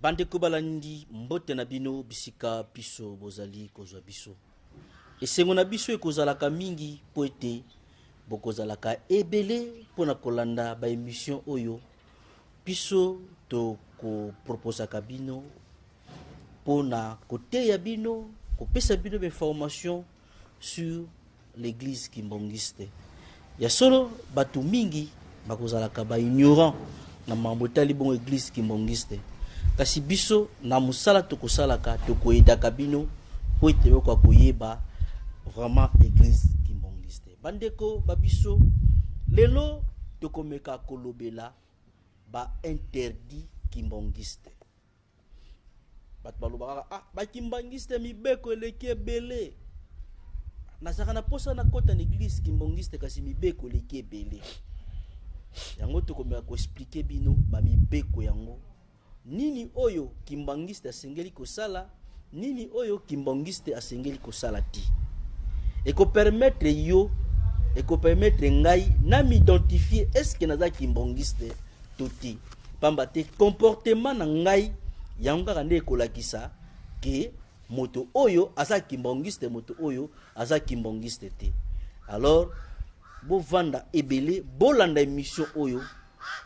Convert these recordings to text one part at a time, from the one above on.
Bande Kobalandi, Mbote Nabino, Bisika, Piso, Bozali, Kozwa Biso. Et c'est mon abiso et Kozalaka Mingi, Poete, Bokozalaka Ebele, Pona Kolanda, ba émission Oyo, Piso, to ko proposa Kabino, Pona Kote Yabino, ko pesa bino d'informations sur l'église Kimbongiste. Ya solo, Batu Mingi, Bakozalaka ba ignorant, na mambotali bon église Kimbongiste. Kasi biso na musala tokosalaka tokoyedaka bino po ete kwa koyeba vraiment église Kimbongiste. Bandeko babiso lelo tokomeka kolobela ba interdit Kimbongiste. Bat balobaka ba Kimbongiste mibeko eleki ebele. Nazaka na posa na kota na église Kimbongiste kasi mibeko eleki ebele. Yango tokomeka ko expliquer bino ba mibeko yango. Nini oyo Kimbongiste asengeli kosala, nini oyo Kimbongiste asengeli kosala ti. Eko permettre yo, eko permettre ngai na m'identifier est-ce que naza Kimbongiste toti. Pamba te comportement na ngai yango kaka nde ekolakisa ke moto oyo aza Kimbongiste, moto oyo aza Kimbongiste te. Alors bo vanda ebele bolanda émission oyo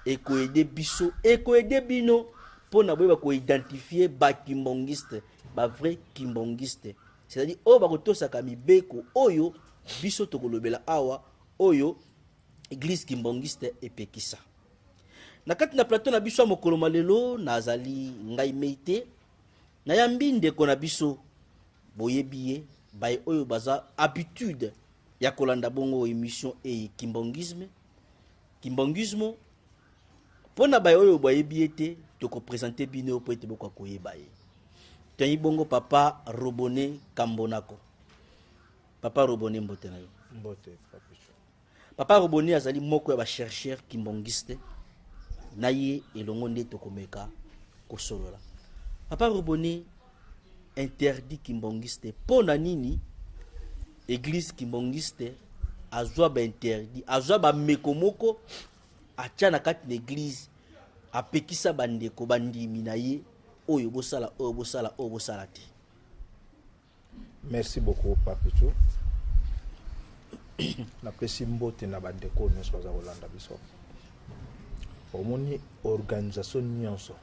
eko aider biso, eko aider bino pour na ko identifier ba Kimbongiste, ba vrai Kimbongiste. C'est-à-dire o ba ko tosaka mibeko oyo biso tokolobela awa oyo église Kimbongiste epekisa. Na kati na plateau na biso mokolo malelo nazali ngai meite na yambinde ko na biso boyebiye ba oyo baza habitude ya kolanda bongo émission e Kimbongisme. Kimbongisme pona ba oyo boyebiye te toko présenter bino po ete boko koyeba ye. Tanyi bongo papa Robone Kambonako. Papa Robone mbote na yo. Mbote papicho. Papa Robone azali moko ya ba chercheur Kimbongiste. Na ye elongo nde tokomeka kosolola. Papa Robone interdit Kimbongiste pona nini église Kimbongiste azwa ba interdit, azwa ba mekomoko atia na kati na église apekisa bandeko bandimi na ye oyo bosala oyo bosala oyo bosala te. Merci beaucoup papicho. Na pesi mbote na bandeko nyonso baza kolanda biso. Omoni organisation nyonso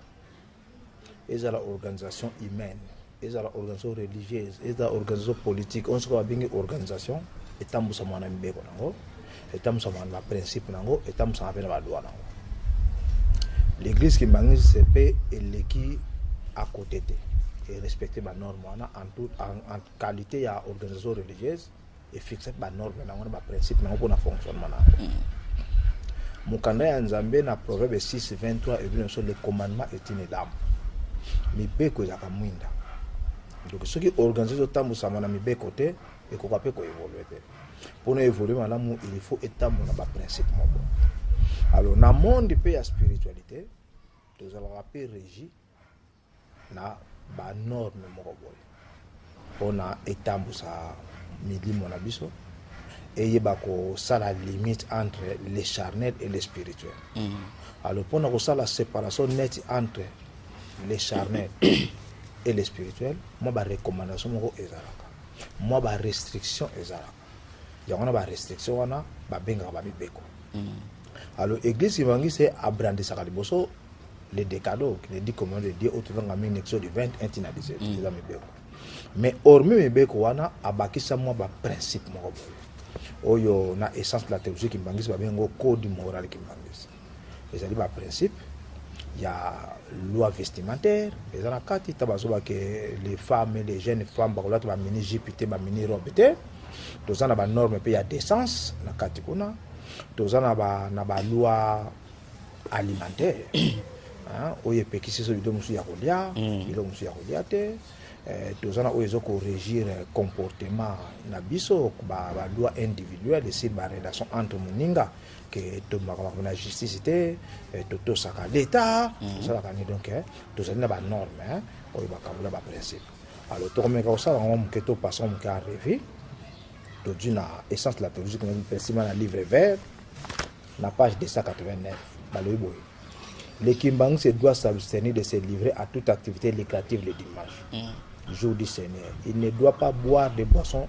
ezala organisation humaine, ezala organisation religieuse, ezala organisation politique, on se va bien organisation etambusa mwana mbeko nango, etambusa mwana principe nango, etambusa mwana ba loi nango. L'église Kimbongiste c'est eleki à côté et respecter ba norme en qualité ya organisation religieuse et fixer ba norme nango ba principe nango pour na fonctionnement nango. Mukanda ya Nzambe na Proverbe 6:23 et bien sur le commandement est une dame. Mibeko ya kamwinda. Donc ce qui organise tambusa mwana mibeko te et ko kapé ko évoluer te. Pour évoluer malamu il faut établir ba principe moko. Alors na monde pe ya spiritualité tous allons rappeler régi na ba norme moko boy. On a établir milimo na biso et yeba ko sala limite entre le charnel et le spirituel. Alors pour na ko sala séparation nette entre le charnel et le spirituel, moi ba recommandation moko ezalaka. Moi ba restriction ezalaka. Yango na ba restriction wana ba benga ba mibeko. Alors église Kimbongiste a brandi saka liboso les décados, les 10 commandements de Dieu autour de la Exode 21 tina 17 les mibeko. Mais hormis mibeko wana abakisa moi ba principe moko boy. Oyo na essence de la théologie Kimbongiste ba bengo code moral Kimbongiste. ezali ba principe ya loi vestimentaire ezala kati tabazoba que les femmes et les jeunes femmes bakola ba mini jupité ba mini robe te tozana ba norme pe ya décence na kati kuna tozana ba na ba loi alimentaire hein oye pekisi so bido musu ya kolia bilo musu ya kolia te tozana oyezo ko régir comportement na biso ba loi individuelle et ba relation entre moninga que to na justice te to saka l'état ça la kani donc tozana ba norme oye ba kabula ba principe alors to comme ka ça on que to passons ka rêver to dina essence de la théologie comme principe na livre vert la page 289 ba le boy Le Kimbangu doit s'abstenir de se livrer à toute activité lucrative le dimanche, jour du Seigneur. Il ne doit pas boire de boissons,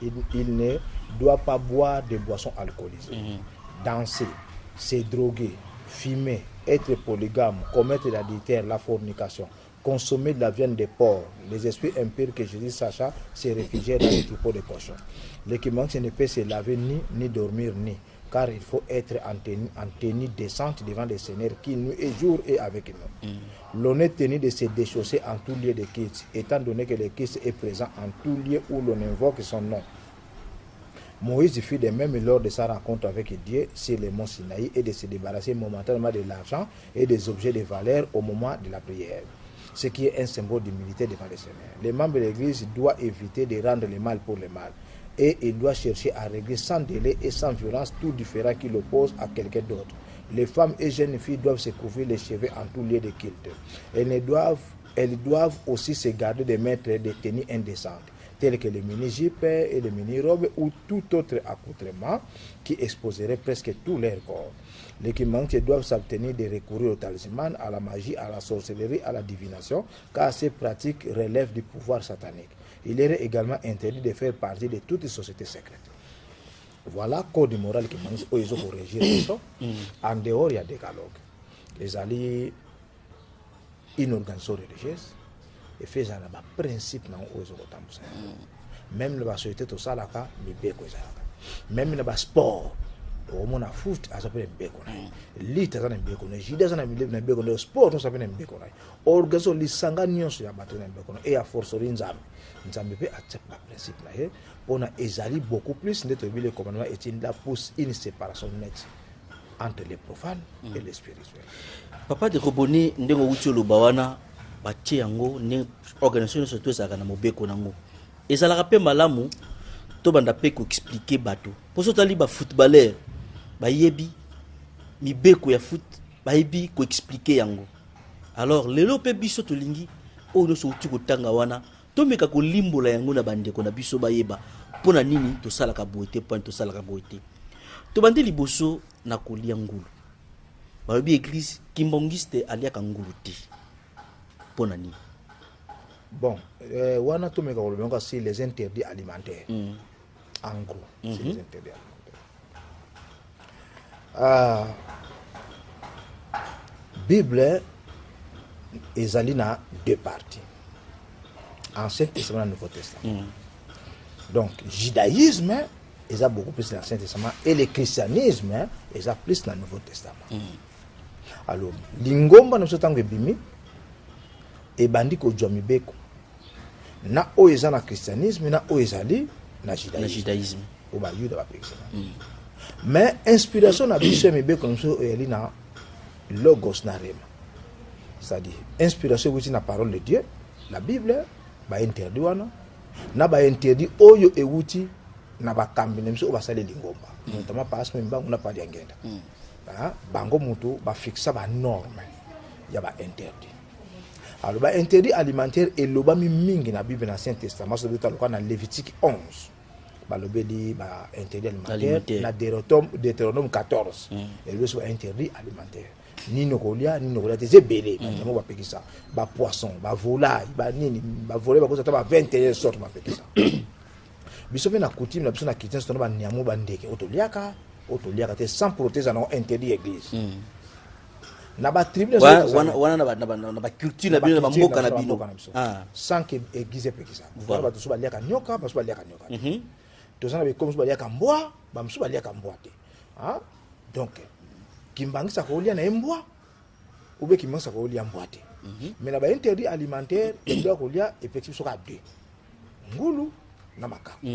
il ne doit pas boire de boissons alcoolisées, danser, se droguer, fumer, être polygame, commettre l'adultère, la fornication, consommer de la viande de porc, les esprits impurs que Jésus sacha se réfugier dans les troupeaux de cochons. Le Kimbangu ne peut se laver ni dormir ni, car il faut être en tenue décente devant le Seigneur qui nuit et jour est avec nous. L'on est tenu de se déchausser en tout lieu de culte, étant donné que le Christ est présent en tout lieu où l'on invoque son nom. Moïse fit de même lors de sa rencontre avec Dieu sur le mont Sinaï et de se débarrasser momentanément de l'argent et des objets de valeur au moment de la prière, ce qui est un symbole d'humilité devant le Seigneur. Les membres de l'Église doivent éviter de rendre le mal pour le mal, et il doit chercher à régler sans délai et sans violence tout différend qui l'oppose à quelqu'un d'autre. Les femmes et jeunes filles doivent se couvrir les cheveux en tout lieu de culte. Elles doivent aussi se garder de mettre des tenues indécentes, telles que les mini-jupes et les mini-robes ou tout autre accoutrement qui exposerait presque tout leur corps. Les Kimbangu doivent s'abstenir de recourir au talisman, à la magie, à la sorcellerie, à la divination, car ces pratiques relèvent du pouvoir satanique. Il est également interdit de faire partie de toute société secrète. Voilà le code moral qui manque aux pour régir ça. En dehors, il y a des dialogues. Les alliés, une organisation religieuse, et fait un principe dans les même la société tout ça là même le sport au monde à foot à s'appeler beko lit à s'appeler beko jida ça na beko sport on s'appelle beko organisation lisanga nyonso ya bato na beko et à force nzambe pe accepte le principe là on a ezali beaucoup plus d'être le commandement et il la pousse une séparation nette entre les profanes et les spirituels. Papa de Roboni ndengo uti olobawana batie yango ne organisation surtout ezalaka na mobeko nango ezalaka pe malamu to banda pe ko expliquer bato poso tali ba footballeur bayebi mibeko ya foot bayebi ko expliquer yango alors lelo pe biso tolingi oyo so uti kotanga wana to meka ko limbola yango na bandeko na biso bayeba pona nini to salaka boité point to salaka boité to bande liboso na kolia ngulu bayebi église kimbongiste aliaka ngulu ti. Bon, wana to meka kolobanga c'est les interdits alimentaires. En gros, c'est les interdits alimentaires. Bible ezali na deux parties. Ancien Testament et Nouveau Testament. Donc, judaïsme est beaucoup plus dans l'Ancien Testament et le christianisme est plus dans le Nouveau Testament. Alors, lingomba nous sommes bimi et bandi ko jwa mibeko na o eza na christianisme na o ezali na judaïsme o ba yuda ba pekisa mais inspiration na biso mibeko nso eli na logos na rema, c'est-à-dire inspiration wuti na parole de Dieu, la Bible ba interdit wana na ba interdit oyo ewuti na ba kambi nemso o ba sale lingomba notamment parce que mbangu na pa di ngenda bango mutu ba fixa ba norme ya ba interdit. Alors, bah, interdit alimentaire et l'oba mingi na Bible dans l'Ancien Testament, c'est le cas dans Lévitique 11. Bah, l'obé dit bah, interdit alimentaire, na Deutéronome 14. Et le soit interdit alimentaire. Ni nokolia, c'est belé. Bah, va péquer ça. Bah, poisson, bah, volaille, bah, nini, bah, volaille, bah, ça va 21 sortes, bah, péquer ça. Biso na coutume, na biso na kitchen, c'est un niamo bandeke. Otoliaka, sans protéger, non, interdit église. Na ba tribu wana na ba culture na bino na mboka na bino sans que église pekisa ba to suba liaka nyoka ba suba liaka nyoka to sana be comme suba liaka mbwa ba msuba liaka mbwa te donc kimbangisa ko lia na mbwa ube kimbangisa ko lia mbwa te mais na ba interdit alimentaire il doit ko lia effectivement soka deux ngulu na makako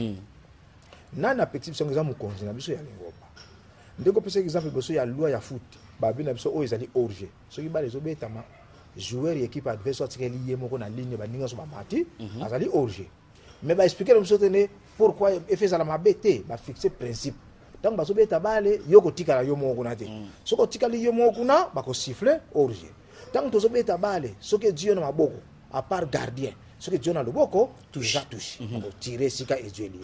na petit son exemple konzi na biso ya lingomba ndeko pesa exemple biso ya loi ya foot babi na biso o ezali orge soki ba les obetama joueur équipe adverse soit que lié moko na ligne ba ninga so ba mati azali orge mais ba expliquer biso tene pourquoi effet ça la mabete ba fixer principe donc ba so beta bale yoko tika la yo moko na te soko tika li yo moko na ba ko siffler orge donc to so beta bale soki Dieu na maboko à part gardien ce que John a le boko touche tirer sika ezeli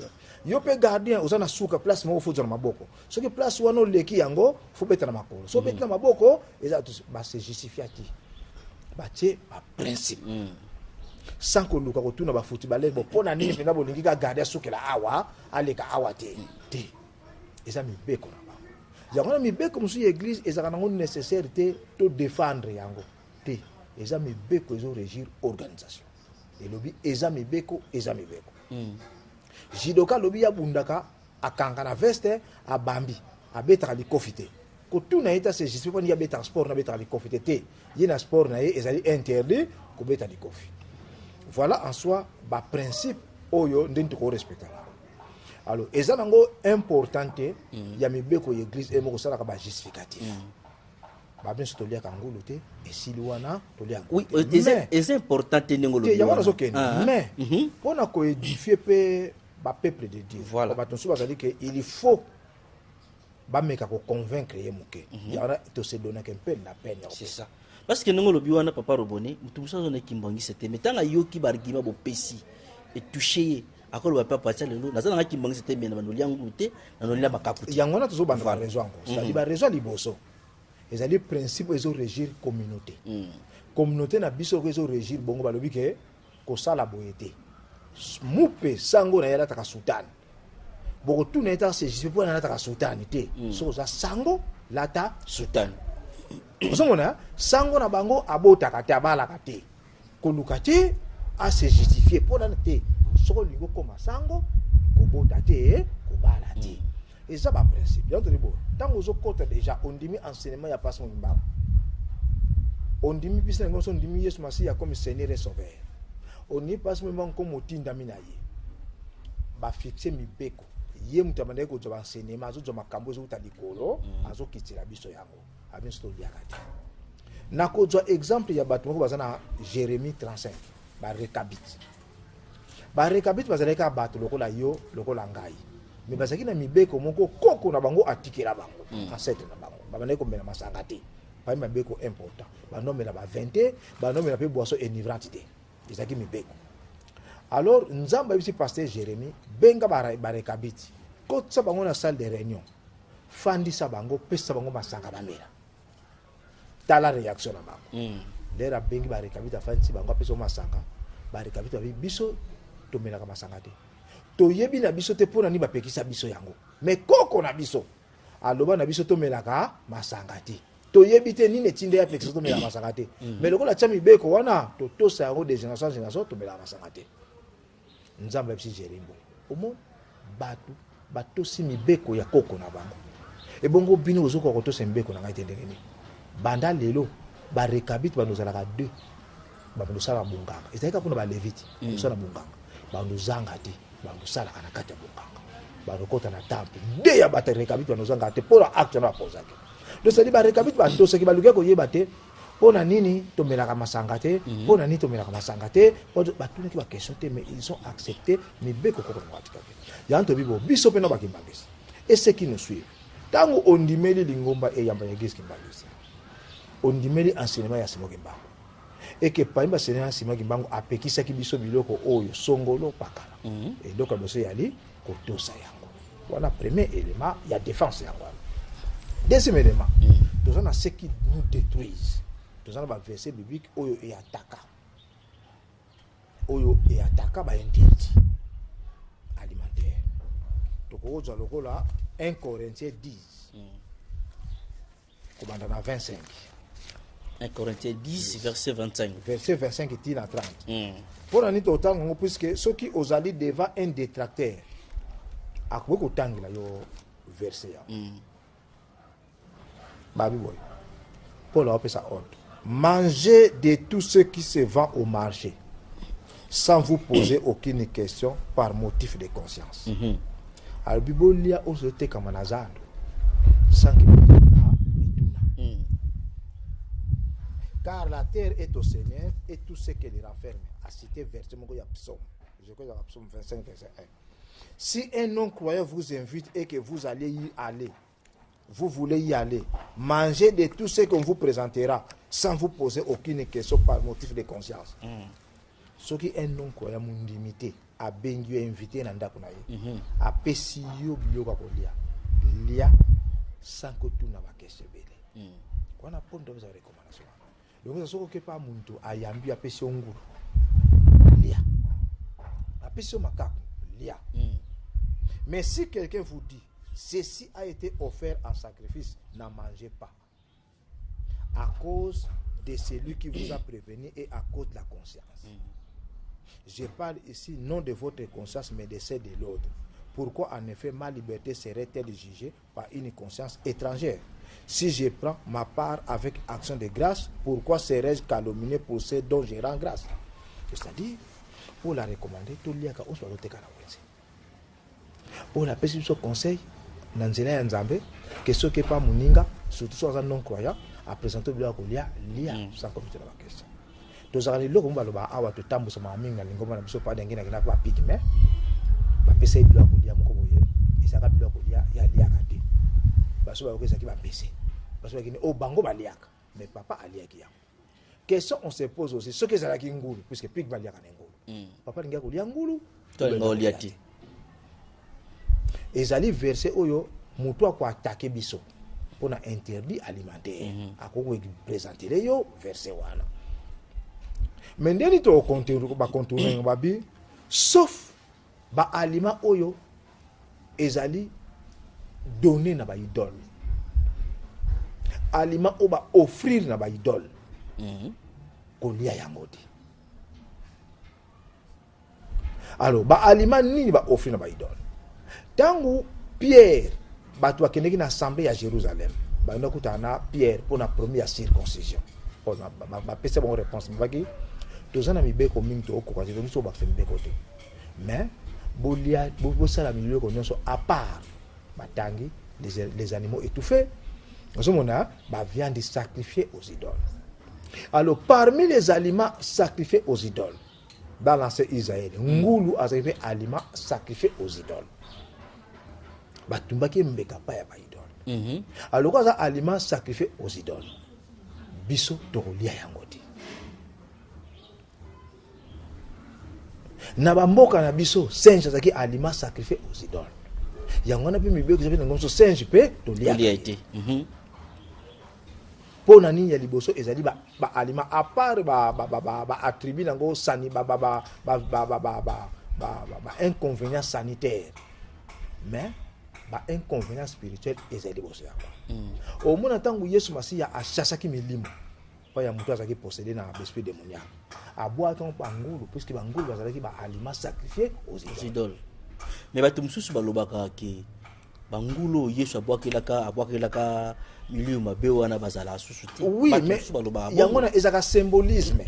yo pe gardien ozana suka place mo faut jona maboko ce que place wano leki yango faut beta na makolo so beta na maboko eza touche ba se justifiati ba tie ba principe sans que luka ko tuna ba footballer bo pona nini pena bo lingi ka garder suka la awa aleka awa te eza mi beko na ba yango na mi beko musu église eza kana nécessaire te to défendre yango te eza mi beko ezo régir organisation et lobi eza mi beko jidoka lobi ya bundaka akanga na veste a bambi a betaka likofi te ko tuna ita se justifie poni ya betaka sport na betaka likofi te ye na sport na ye ezali interdit ko beta likofi. Voilà en soi ba principe oyo ndeni ko respecter. Alors eza nango importante ya mi beko église e moko sala ka ba justificatif. Ba bien to lia kangulu te et siliwana to lia. Oui, c'est important te ngolo. Ya wana soke mais on a ko édifier pe ba peuple de Dieu. Voilà. Ba tonso bazali que il faut ba meka ko convaincre ye moke. Ya wana to se donner un peu la peine. C'est ça. Parce que ngolo biwana papa robone mutumsa zone kimbangi c'était metanga yoki bargima bo pesi et toucher akolo ba papa tsa lelo nazana nga kimbangi c'était mena banoli yangu te nanoli la bakakuti. Ya ngona tozo banda raison encore. C'est-à-dire ba raison liboso. Les alliés principes ils ont régir communauté. Communauté na biso ko régir bongo balobi ke ko sala boyete. Mupe sango na yala taka sultan. Boko tu na eta se jipo na taka sultan te. So za sango lata sultan. Osomona sango na bango abota kate abala kate. Ko lukate a se justifier pona te. So lingo koma sango ko bota te ko bala te. Et ça va principe. Tant que vous avez déjà, on dit enseignement, il n'y a pas son bar. On dit que on dit que il comme Seigneur et Sauveur. On dit pas seulement comme au tin d'aminaye. Ba fixer mi beko. Yé mutamane ko joba enseignement, azo joba kambo zo talikolo, azo kitira biso yango. Abin sto liakati. Na ko jo exemple ya batu ko bazana Jérémie 35. Ba recabit. Ba recabit bazala ka batu lokola yo, lokola ngai. Mais parce que na mibeko moko koko na bango atikela bango ancêtre na bango babane ko mena masanga te pa mibeko important ba nomela ba 20 ba nomela pe boisson enivrante te ezaki mibeko. Alors nzamba bisi pasteur Jérémie benga ba rekabiti ko tsa bango na salle de réunion fandi sa bango pesa bango masanga ba mela tala réaction na bango dera bengi ba rekabita fandi bango pesa masanga ba rekabita biso to mela ka masanga te to yebi na biso te pona ni bapekisa biso yango mais koko na biso aloba na biso to melaka masanga te to yebi te ni netinde ya pekisa to melaka masanga te mais lokola tshami beko wana to tosa yango de génération en génération to melaka masanga te nzamba bisi jerimbo omo batu batosi mibeko ya koko na bango e bongo bino ozoko ko tosa mibeko na ngai te ndenge ni banda lelo ba rekabit banozalaka 2 banozala bunganga ezalika pona ba levite osala bunganga banozanga te banusala kana kati ya bonganga barokota na temple de ya bata rekabit banozanga te pona acte na posaki donc ça dit ba rekabit ba ndosaki baluke ko yeba te pona nini to melaka masanga te pona nini to melaka masanga te batuni ki ba question te mais ils ont accepté mais beko ko ko watika yanto bibo biso pena bakimbangisa et ceux qui nous suivent tango ondimeli lingomba e yamba yegis kimbangisa ondimeli enseignement ya simokimba et que par exemple c'est un sima kimbango apekisa ki biso biloko oyo songolo pakala et donc dossier yali ko tosa yango voilà premier élément il y a défense yango deuxième élément tous on a ce qui nous détruisent tous on a verset biblique oyo et attaque ba interdit alimentaire donc au zaloko là 1 Corinthiens 10 commandant 25 1 Corinthiens 10, verset 25. Verset 25 et 30. Pour un autant, puisque ceux qui osent devant un détracteur, à quoi vous tangez là, verset. Babi boy. Paul a appelé ça ordre. Mangez de tout ce qui se vend au marché, sans vous poser aucune question par motif de conscience. Alors, Bibolia, on se tait comme un hasard, sans qu'il car la terre est au Seigneur et tout ce qu'elle renferme. À citer verset psaume. Je crois que psaume 25, verset 1. Si un non-croyant vous invite et que vous allez y aller, vous voulez y aller, mangez de tout ce qu'on vous présentera sans vous poser aucune question par motif de conscience. Ce qui est un non croyant limité, a bengi invité na ndako na ye. A pesi yo biloko kolia. Lia sans que tout n'a pas question belé. Quand on a point de recommandation. Donc ça que pas muntu ayambi a pesi ngulu. Lia. A pesi macaque. Lia. Mais si quelqu'un vous dit ceci a été offert en sacrifice, n'en mangez pas. À cause de celui qui vous a prévenu et à cause de la conscience. Je parle ici non de votre conscience mais de celle de l'autre. Pourquoi en effet ma liberté serait-elle jugée par une conscience étrangère? Si je prends ma part avec action de grâce, pourquoi serais-je calomnié pour ce dont je rends grâce? C'est-à-dire, pour la recommander, tout le monde soit doté à la wese. Pour la personne ce conseil, nanzela ya nzambe, que ce qui pas muninga, surtout soit non croyant, à présenter bien kolia lia sans commettre la question. Tozali loko mbaloba awa to tambusa maminga lingoma na biso pa dengena kina pa pigme. Ba pesa ibilo kolia moko boye, isaka bilo kolia ya lia kati. Baso ba okesa ki ba pesa. Baso ba kini o bango ba liaka, mais papa alia ki ya. Question on se pose aussi, ce que ça la ki ngulu puisque pig ba liaka na ngulu. Papa linga kolia ngulu, to ngolia ti. Ezali verset oyo mutu akwa attaquer biso pour na interdit alimentaire. Akoko présenter yo verset wana. Mais ndeni to contourner babi sauf ba aliment oyo ezali donné na ba idole. Aliment o ba offrir na ba idole. Kolia yangoti. Alors ba aliment nini ba offrir na ba idole. Tangu Pierre batu akendeki na assemblée à Jérusalem. Ba ndakutana Pierre pour la première circoncision. On ma pese bon réponse mbaki. Tous na mibeko mingi to ko kwaje to so ba mibeko te. Mais bolia bosala miloko nyonso à part batangi les animaux étouffés. On a ba viande sacrifiée aux idoles. Alors parmi les aliments sacrifiés aux idoles dans l'ancien Israël, ngulu a été aliment sacrifié aux idoles. Batumbaki mbeka pa ya ba idole. Alors quoi ça aliment sacrifié aux idoles. Biso to lia yangoti. Na bamboka na biso singe azaki aliment sacrifié aux idoles. Yango na pe mibeko zabe ngomso singe pe to lia été. Po na nini ya liboso ezali ba aliment à part ba attribut nango sani ba inconvénient sanitaire. Mais ba inconvénient spirituel ezali boso yango. Au mona tangu Yesu Masiya a chasaki milimo. Pa ya mutu azaki possédé na l'esprit démoniaque. Aboa ton bangulu puisque bangulu bazalaki ba aliment sacrifié aux idoles. Mais bato mususu balobaka ke bangulu Yesu aboakelaka milieu mabe wana bazala susu te. Oui, mais yango na ezaka symbolisme.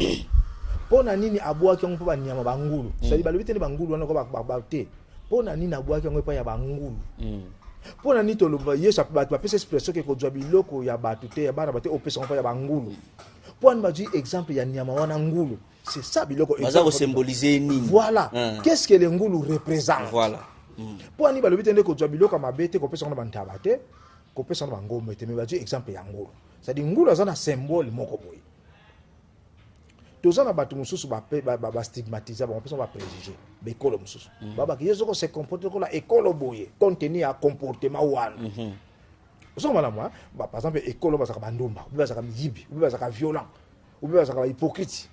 Pona nini aboaki ngo pa nyama bangulu. C'est-à-dire balobite ni bangulu wana ko ba te. Pona nini aboaki ngo pa ya bangulu. Pona nini to loba Yesu ba pesa expression ke ko jwa biloko ya batu te ya bana bate opesa ngo pa ya bangulu. Pona ba di exemple ya nyama wana ngulu. C'est ça biloko bazako symboliser nini. Voilà. Qu'est-ce que le ngulu représente? Voilà. Pona ni balobite ndeko jwa biloko mabete ko pesa ngo bantaba te. Ko pesa ngo ngombe te mais ba di exemple ya ngulu. C'est-à-dire ngulu azana symbole moko boye. Tozana batu mususu ba stigmatiser ba pesa ba préjugé be kolo mususu. Baba ki yezo ko se comporter ko la école boye contenu à comportement wana. Oso mala moi par exemple école ba saka bandumba, ba saka miyibi, ba saka violent, ba saka hypocrite.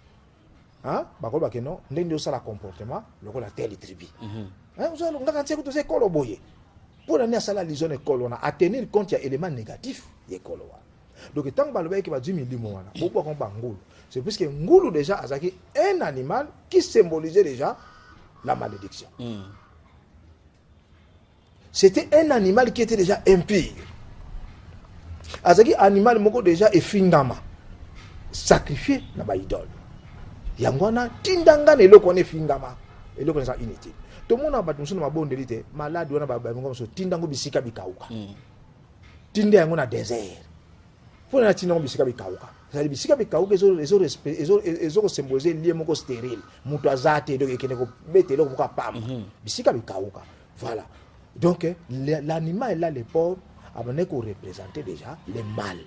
Hein? Ba ko ba ke non ndenge o sala comportement lokola telle tribu. Hein, oso lo ngaka tsieko to se école boye. Pour la sala lison école on a tenir compte ya élément négatif école wana. Donc tant que baloba ki ba 10 milimo wana, beaucoup ko bangulu. C'est parce que ngulu déjà azaki un animal qui symbolisait déjà la malédiction. C'était un animal qui était déjà impur. Azaki animal moko déjà efingama sacrifié na ba idole. Yangwana tindanga nelo kone fingama eloko ça inutile. Tout le monde a battu sur ma bonne delite malade wana ba ngo so tindango bisika bikauka. Tinde yango na désert. Pour na tindango bisika bikauka. C'est-à-dire bisika bikauka ezo symboliser lié moko stérile. Mutu azate donc ekene ko betelo ko pam. Bisika bikauka. Voilà. Donc l'animal là les porcs abone ko représenter déjà le mal.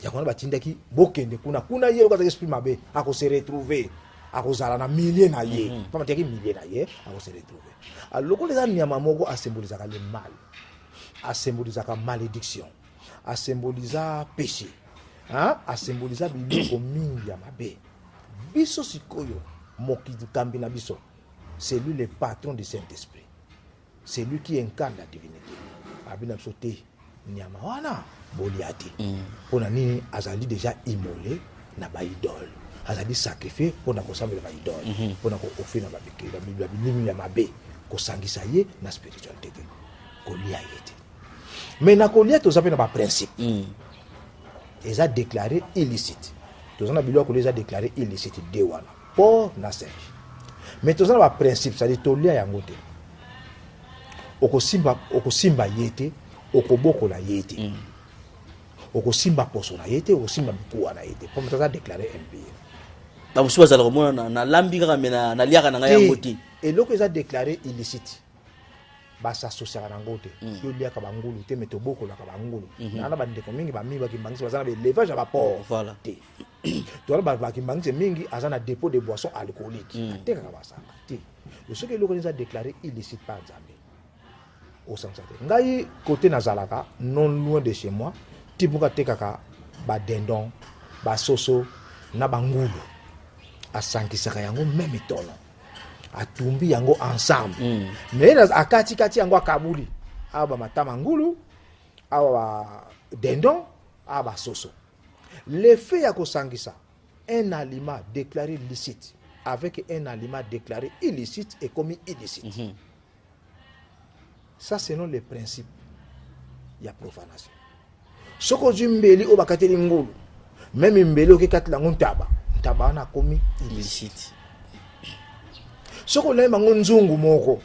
Yakona batindaki bokende kuna yero ka esprit mabe ako se retrouver akozala na millier na ye pamba teki millier na ye akose retrouver alors lokola eza nyama moko asymbolisaka le mal asymbolisaka malédiction asymboliza péché asymboliza biloko mingi ya mabe biso sikoyo mokidu kambi na biso c'est lui le patron du Saint-Esprit c'est lui qui incarne la divinité abina biso te nyama wana bolia te mpona nini azali déjà immolé na baidole azali sacrifié mpona kosambela baidole mpona koofrir na bilimi ya mabe kosangisa ye na spiritualité te kolia ye te mais na kolia toza mpe na baprincipe eza déclaré illicite toza na biloko kolia eza déclaré illicite de wana port na singe mais toza na baprincipe c'est-à-dire tolia yango te okosimba ye te okobokola ye te okosimba poso na ye te okosimba mikuwa na ye te po toza déclaré impie bamosusu bazala komona na lambi kaka me naliaka na ngai yango te eloko eza déclaré illicite basasosiaka nango te yo liaka bangulu te me tobokolaka bangulu nana bandeko mingi bami bakimbangisi baza na baélevage ya baport te toala bakimbangisi mingi aza na dépôt de boisson alcoolique atekaka basanga te yo soki eloko eza déclaré illicite par nzambe osangisa te ngai côté nazalaka non loin de chez moi tipuka tekaka badendon basoso na bangulu asangisaka yango même tono atumbi yango ensemble mais akati yango akabuli aba matama ngulu aba dendon aba soso l'effet ya kosangisa un aliment déclaré licite avec un aliment déclaré illicite est commis illicite ça selon les principes ya profanation soko jumbeli o bakateli ngulu même mbeli okekatela ntaba wana commis illicite soko lema ngunzungu moko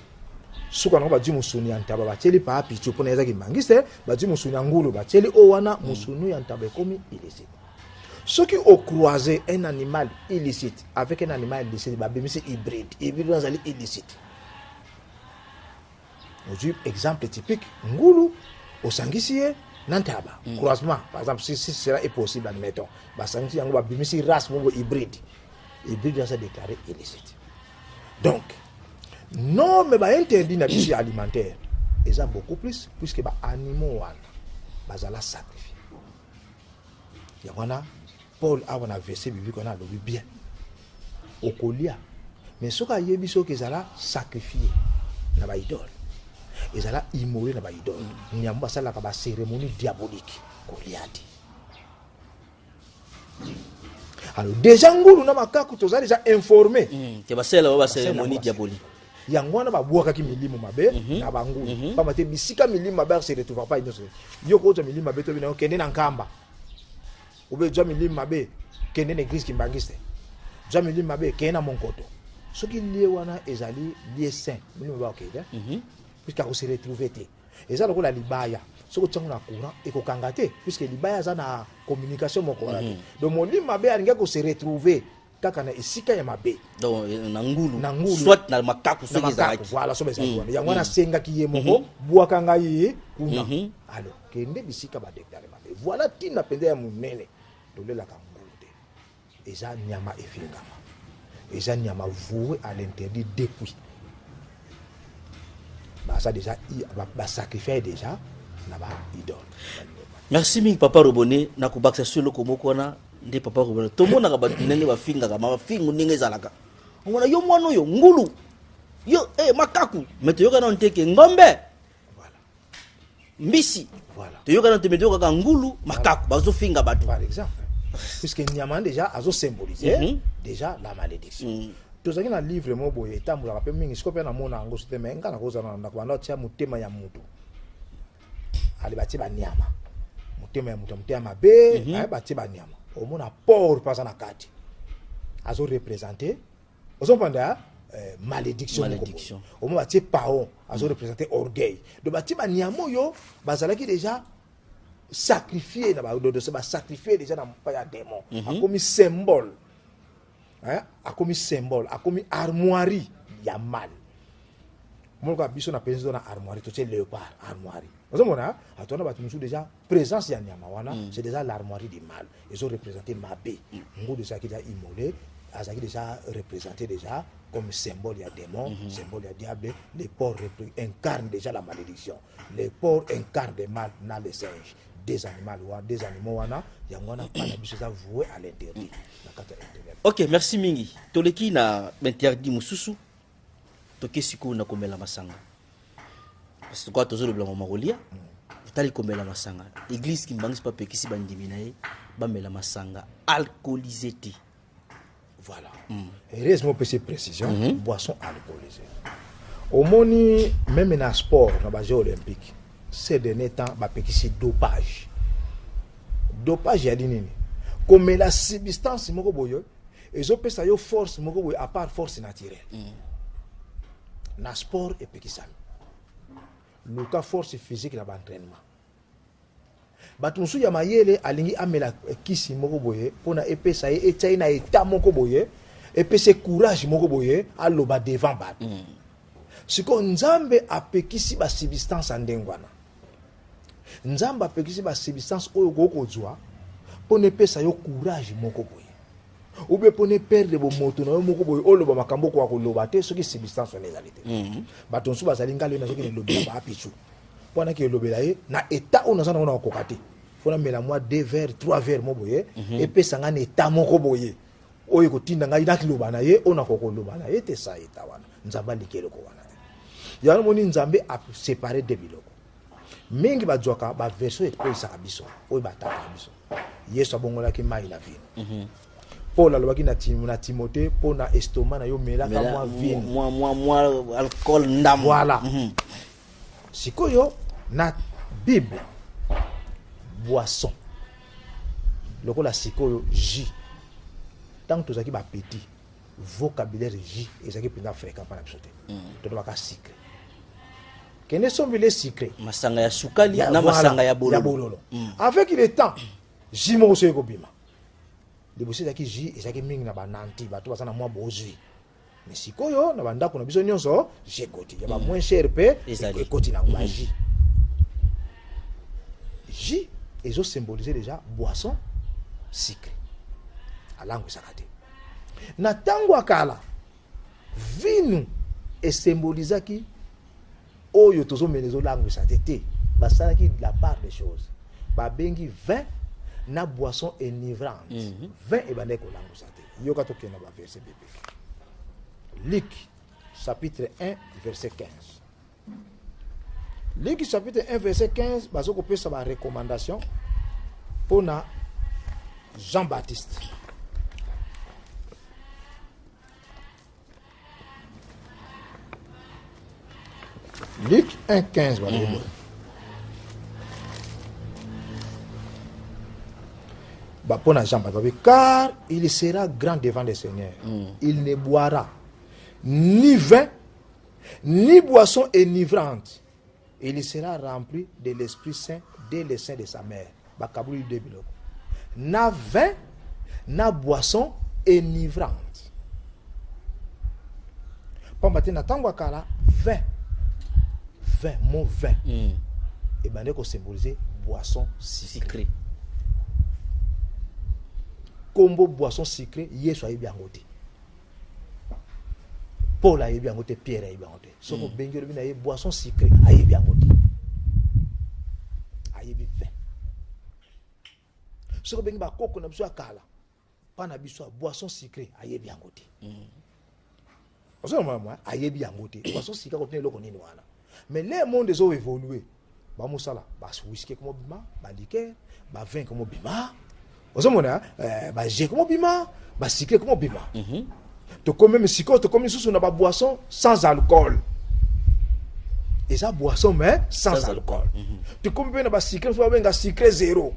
suka no baji musuni ya ntaba bateli pa pichu pona ezaki mangiste baji musuni ya ngulu bateli o wana musunu ya ntaba commis illicite soki au croiser un animal illicite avec un animal illicite babimisi hybride nazali illicite aujourd'hui exemple typique ngulu osangisi ye nantaba croisement par exemple si cela est possible admettons basangisi yango babimisi race moko hybride ça déclaré illicite donc non mais interdit na biso alimentaire eza beaucoup plus puisque animaux wana bazala sacrifié yangwana Paul a un verset biblique qu'on a le bien okolia mais soka yebi soki ezala sacrifié na ba idole ezala immolé na ba idole nyamba basala ka ba cérémonie diabolique koliati alors déjà ngulu na makaku toza déjà informé que basala ba cérémonie diabolique yangwana babwaka ki milimo mabe na bangulu pa mate bisika milimo mabe se retrouve pas innocent yoko to milimo mabe to bina okende na nkamba obe jwa milimo mabe kende na église kimbangiste jwa milimo mabe kende na monkoto soki lié wana ezali lié saint milimo ba okende puisque ko se retrouver te ezala ko la libaya soko tsango na courant ekokanga te puisque libaya za na communication moko wana donc molimo mabe alinga ko se retrouver kaka na esika ya mabe donc na ngulu soit na makaku soki ezalaki voilà so besa wana yango na senga ki ye moko bwaka ngai kuna alors kende bisika ba déclarer mabe voilà tina pende ya munene tolela ka ngulu te eza nyama efingama eza nyama voué à l'interdit depuis ça déjà ba sacrifier déjà na ba idole. Merci mingi papa Roboné na kubakisa solo komoko na nde papa Roboné to mona ka batu ndenge bafinga ka mafingu ndenge zalaka ngona yo mwana yo ngulu yo makaku meto yoka na nteke ngombe voilà mbisi voilà to yoka na temeto ka ngulu makaku bazo finga batu par exemple puisque nyama déjà azo symboliser déjà la malédiction tozaki na livre mo boye etambulaka pe mingi sikope na mona ngo site menga na koza na ndako na tia mutema ya mutu ali bati ba nyama mutema ya mutu mutema be ay bati ba nyama o mona por pasa na kati azo représenter ozo panda malédiction o mo bati pao azo représenter orgueil do bati ba nyama yo bazalaki déjà sacrifié na ba do se ba sacrifier déjà na pa ya démon comme symbole a commis symbole a commis armoirie ya mal molka biso na penzo na armoirie to léopard armoirie vous mona atona batu musu déjà présence ya nyama wana c'est déjà l'armoirie du mal ils ont représenté mabe ngo de ça qui déjà immolé azaki déjà représenté déjà comme symbole, il y a démon, symbole, il y a diable. Les porcs incarnent déjà la malédiction. Les porcs incarnent des mal dans les singes. Des animaux, wana, yangwana, pas l'habitude à vouer à l'interdit. Ok, merci mingi. Toleki na interdit mususu. Toke siku na komela masanga. Parce que quoi tozo le blanc marolia. Tali komela masanga. Église qui mbangisi pa pekisi bandimi na ye, ba mela masanga alcoolisé. Voilà. Heureusement pour ces précisions, boisson alcoolisée. Au moni même dans sport, dans les Jeux olympiques, ces derniers temps, bah pekisi dopage. Dopage ya dinini. Comme la substance moko boyo, et opé ça yo force moko boyo à part force naturelle. Na sport et pekisa. Le cas force physique na entraînement. Bato musu ya mayele alingi amela kisi moko boye pona epesa ye etaina eta moko boye epese courage moko boye aloba devant bato. Siko nzambe apekisi ba substance andengwana. Nzambe apekisi ba substance oyo gokozwa pona epesa yo courage moko boye. Ou be pona perdre bo moto na yo moko boye oloba makambo kwa koloba te soki substance on ezalite. Bato musu bazalinga le na soki lobi ba apichu. Pona ki lobela ye na état on azana on kokati fona mela moi 2 verres 3 verres mo boye et pesa ngana état moko boye oyo kotinda ngai na kiloba na ye on akokoloba na ye te sa état wana nzamba likelo ko wana ya moni nzambe a séparé de biloko mingi bazwaka ba version et pesa biso oyo bataka biso yesu abongola ki mai na vino Paul alobaki na Timothée pona estomac na yo melaka moi vino moi alcool ndam voilà sikoyo na Bible boisson lokola sikoyo jus tant que tozaki ba petit vocabulaire jus ezaki pena fréquent pa na bisote to baka sucre kene sombele sucre masanga ya sukali na masanga ya bololo avec le temps jus mo so ekobima de bosi ezaki jus ezaki mingi na bananti bato basana mwa bozwi mais sikoyo na bandako na biso nyonso jekoti ya ba moins cher pe ekoti na magie jus ezo symboliser déjà boisson sucré alango sakate na tango akala vino e symbolisaki oyo tozo melezo lango sakate basalaki la part des choses ba bengi vin na boisson enivrante vin e bande ko lango sakate yoka to kena ba verset biblique Luc chapitre 1 verset 15. Luc chapitre 1 verset 15 bazoko pesa ba recommandation pour na Jean-Baptiste. Luc 1 15 pour na Jean-Baptiste car il sera grand devant le Seigneur. Il ne boira ni vin, ni boisson enivrante. Il sera rempli de l'Esprit Saint dès le sein de sa mère. Bakabuli de biloko. Na vin, na boisson enivrante. Pambate na tango akala vin. Vin, mon vin. Et ben ko symboliser boisson sucrée. Combo boisson sucrée, yesu ayebi yango te. Paul a bien goûté, Pierre a bien goûté. Sauf que Benguer a une boisson sucrée, a bien goûté. A bien vin. Sauf que Benguer a coco na biso kala. Pas na biso boisson sucrée, a bien goûté. Parce que moi, a bien goûté. Boisson sucrée contient le konini wana. Mais les mondes ont évolué. Ba musala, ba whisky comme bima, ba liqueur, ba vin comme bima. Parce que ba jus comme bima, ba sucré comme bima. Tu comme même siko, tu comme sous na ba boisson sans alcool. Et ça boisson mais sans alcool. Tu comme bien na ba sucré, tu ba sucré zéro.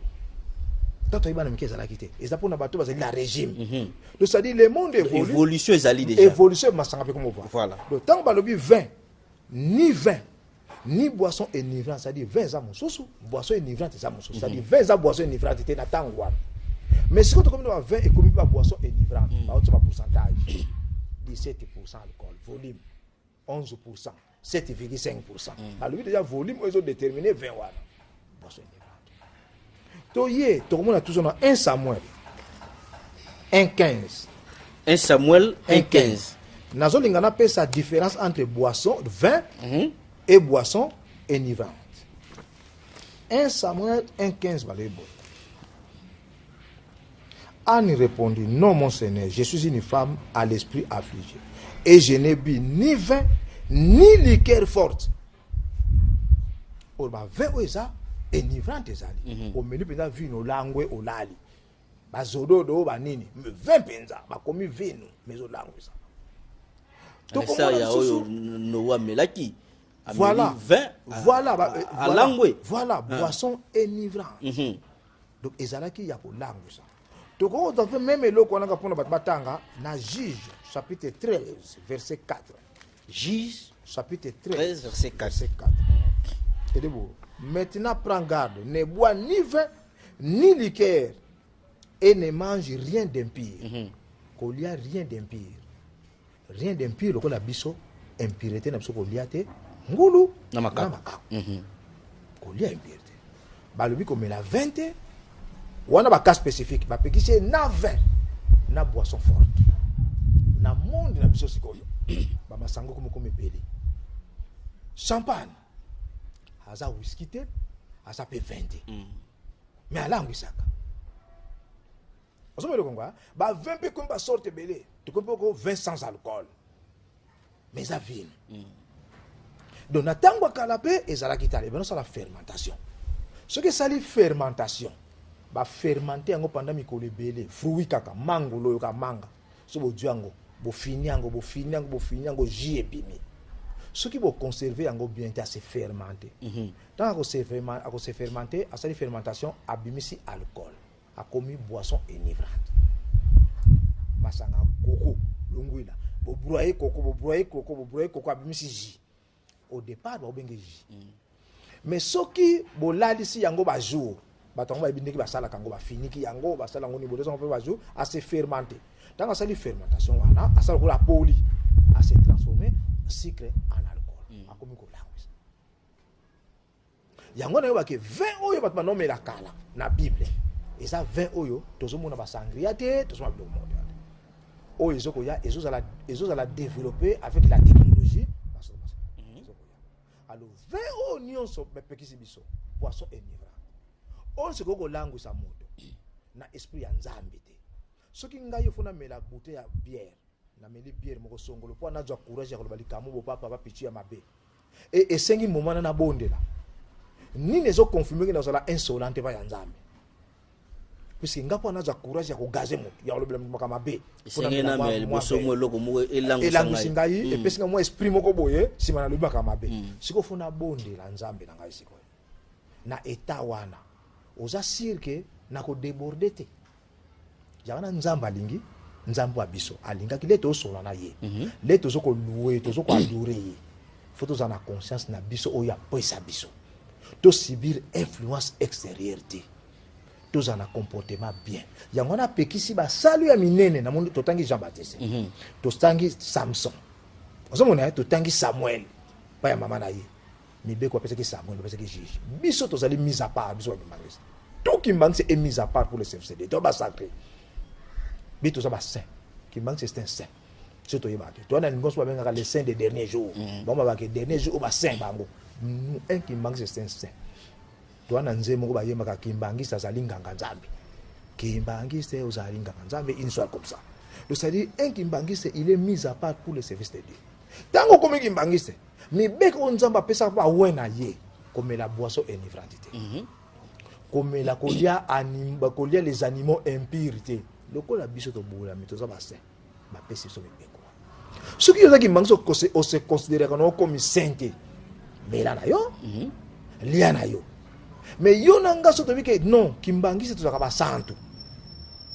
Toi tu vas na mikeza la quitter. Et ça pour na ba to ba la régime. Donc ça dit le monde évolue. Évolution ezali déjà. Évolution masanga pe comme on voit. Voilà. Le temps ba lobi vin, ni boisson enivrante, ça dit vin za mususu, boisson enivrante za mususu. Ça dit vin za boisson enivrante te na tangwa. Mais si tu comme dans 20 et comme pas boisson enivrante, bah tu vas pourcentage 17% alcool, volume 11%, 7,5%. Alors déjà volume ils ont déterminé 20 wana. Boisson enivrante. To yé, to comme on a toujours dans 1 Samuel 1:15. 1 Samuel 1,15. Nazolinga na pesa différence entre boisson, vin et boisson enivrante. 1 Samuel 1,15 balebo. Anne répondit, non mon Seigneur, je suis une femme à l'esprit affligé. Et je n'ai bu ni vin, ni liqueur forte. Or, vin ou ça, enivrante ezali. Au menu penza vino langwe olali. Bazodo do banini, vin penza, bakomi vino, mais olangwe ça. Donc ça ya oyo no wa melaki. Voilà, vin. Voilà, boisson enivrante. Donc ezalaki ya ko langwe ça. Donc on a fait même le qu'on a pour batanga na Juge chapitre 13 verset 4. Juge chapitre 13 verset 4. Et debout. Maintenant prends garde, ne bois ni vin ni liqueur et ne mange rien d'impur. Qu'il y a rien d'impur. Rien d'impur, le la biso impureté na biso ko liate ngulu na makako. Ko lia impureté. Ba lobi ko mela 20 wana ba cas spécifique ba pekise na vin na boisson forte. Na monde na biso sikoyo. Ba masango comme ebele. Champagne. Aza whisky te, aza pe 20. Mais ala ngwisaka. Osomelo kongwa, ba 20 pe comme ba sorte belé. Tu comprends ko 20 sans alcool. Mais ça vin. Donc na tango kalape ezala kitale, ben ça la fermentation. Ce que ça li fermentation, ba fermenter yango pendant mikolo belé, fruit kaka, mango loyo ka manga. So bo django, bo fini yango ji epimi. Ce qui va conserver en bien à se fermenter. Tant qu'on se fermenter, à cette fermentation, abimisi alcool, a commis boisson enivrante. Masanga coco, lunguila, bo broyer coco, abimisi ji. Au départ, ba bengi ji. Mais ce qui bo lali si yango ba jour, ba tongo ba bindeki ba sala kango ba fini ki yango ba sala ngoni bo deux ba jour à se fermenter. Tant que ça li fermentation wana, à ça la poli, à se transformer sucre en alcool. Akomi ko langwisa. Yango na yo ba ke 20 oyo bat manome la kala na Bible. Et ça 20 oyo tozomona ba sangria te, tozomona biloko mondial. Oyo ezoko ya ezo la développer avec la technologie. Alors 20 oyo nyonso be pekisi biso poisson enivrant. On se ko langwisa moto na esprit ya Nzambe te. Soki ngai yo fona mela bouteille ya bière. Na meli bière moko songolo po na zwa courage ya ko bali kamu bo papa ba pichu ya mabe et sengi moment na bondela ni nezo confirmer que na zala insolente ba ya Nzambe puisque ngapo na zwa courage ya ko gazer moto ya lobela maka mabe sengi na meli boso mo loko mo elangu singai et pesinga mo esprit moko boye sima na lobaka maka mabe siko fona bondela Nzambe na ngai siko na eta wana oza sirke na ko déborder te yana Nzamba lingi Nzambo abiso alinga ki leto sola na ye leto zoko louer to zoko adorer ye faut to na conscience na biso oya poisa biso to subir influence extérieure to na comportement bien yango na pekisi ba salu ya minene na mundo to tangi Jean Baptiste to tangi Samson ozomona to tangi Samuel pa ya mama na ye mibeko pesa ki Samuel pesa ki juge biso to zali mise à part biso ba mangisi tout qui manque c'est mise à part pour le CFCD to ba sacré. Mais tout ça va saint. Qui manque c'est un saint. C'est toi yebaki. Toi na ngos ba benga les saints des derniers jours. Bon ba ke derniers jours ba saint bango. Un qui manque c'est un saint. Toi na nzemo ko ba yemaka kimbangi sa zalinganga Nzambe. Kimbangi c'est aux zalinganga Nzambe une soit comme ça. Donc ça dit un kimbangi c'est il est mis à part pour le service de Dieu. Tango comme kimbangi c'est mais beko Nzamba pesa ba wena ye comme la boisson enivrante. Comme la kolia anima kolia les animaux impuretés. Loko la biso to bola mais toza ba saint ba pesi so beko ce qui yoza ki mangso on se considère comme saint mais là na yo lia na yo mais yo nanga so to bi ke non kimbangi se toza ka ba santo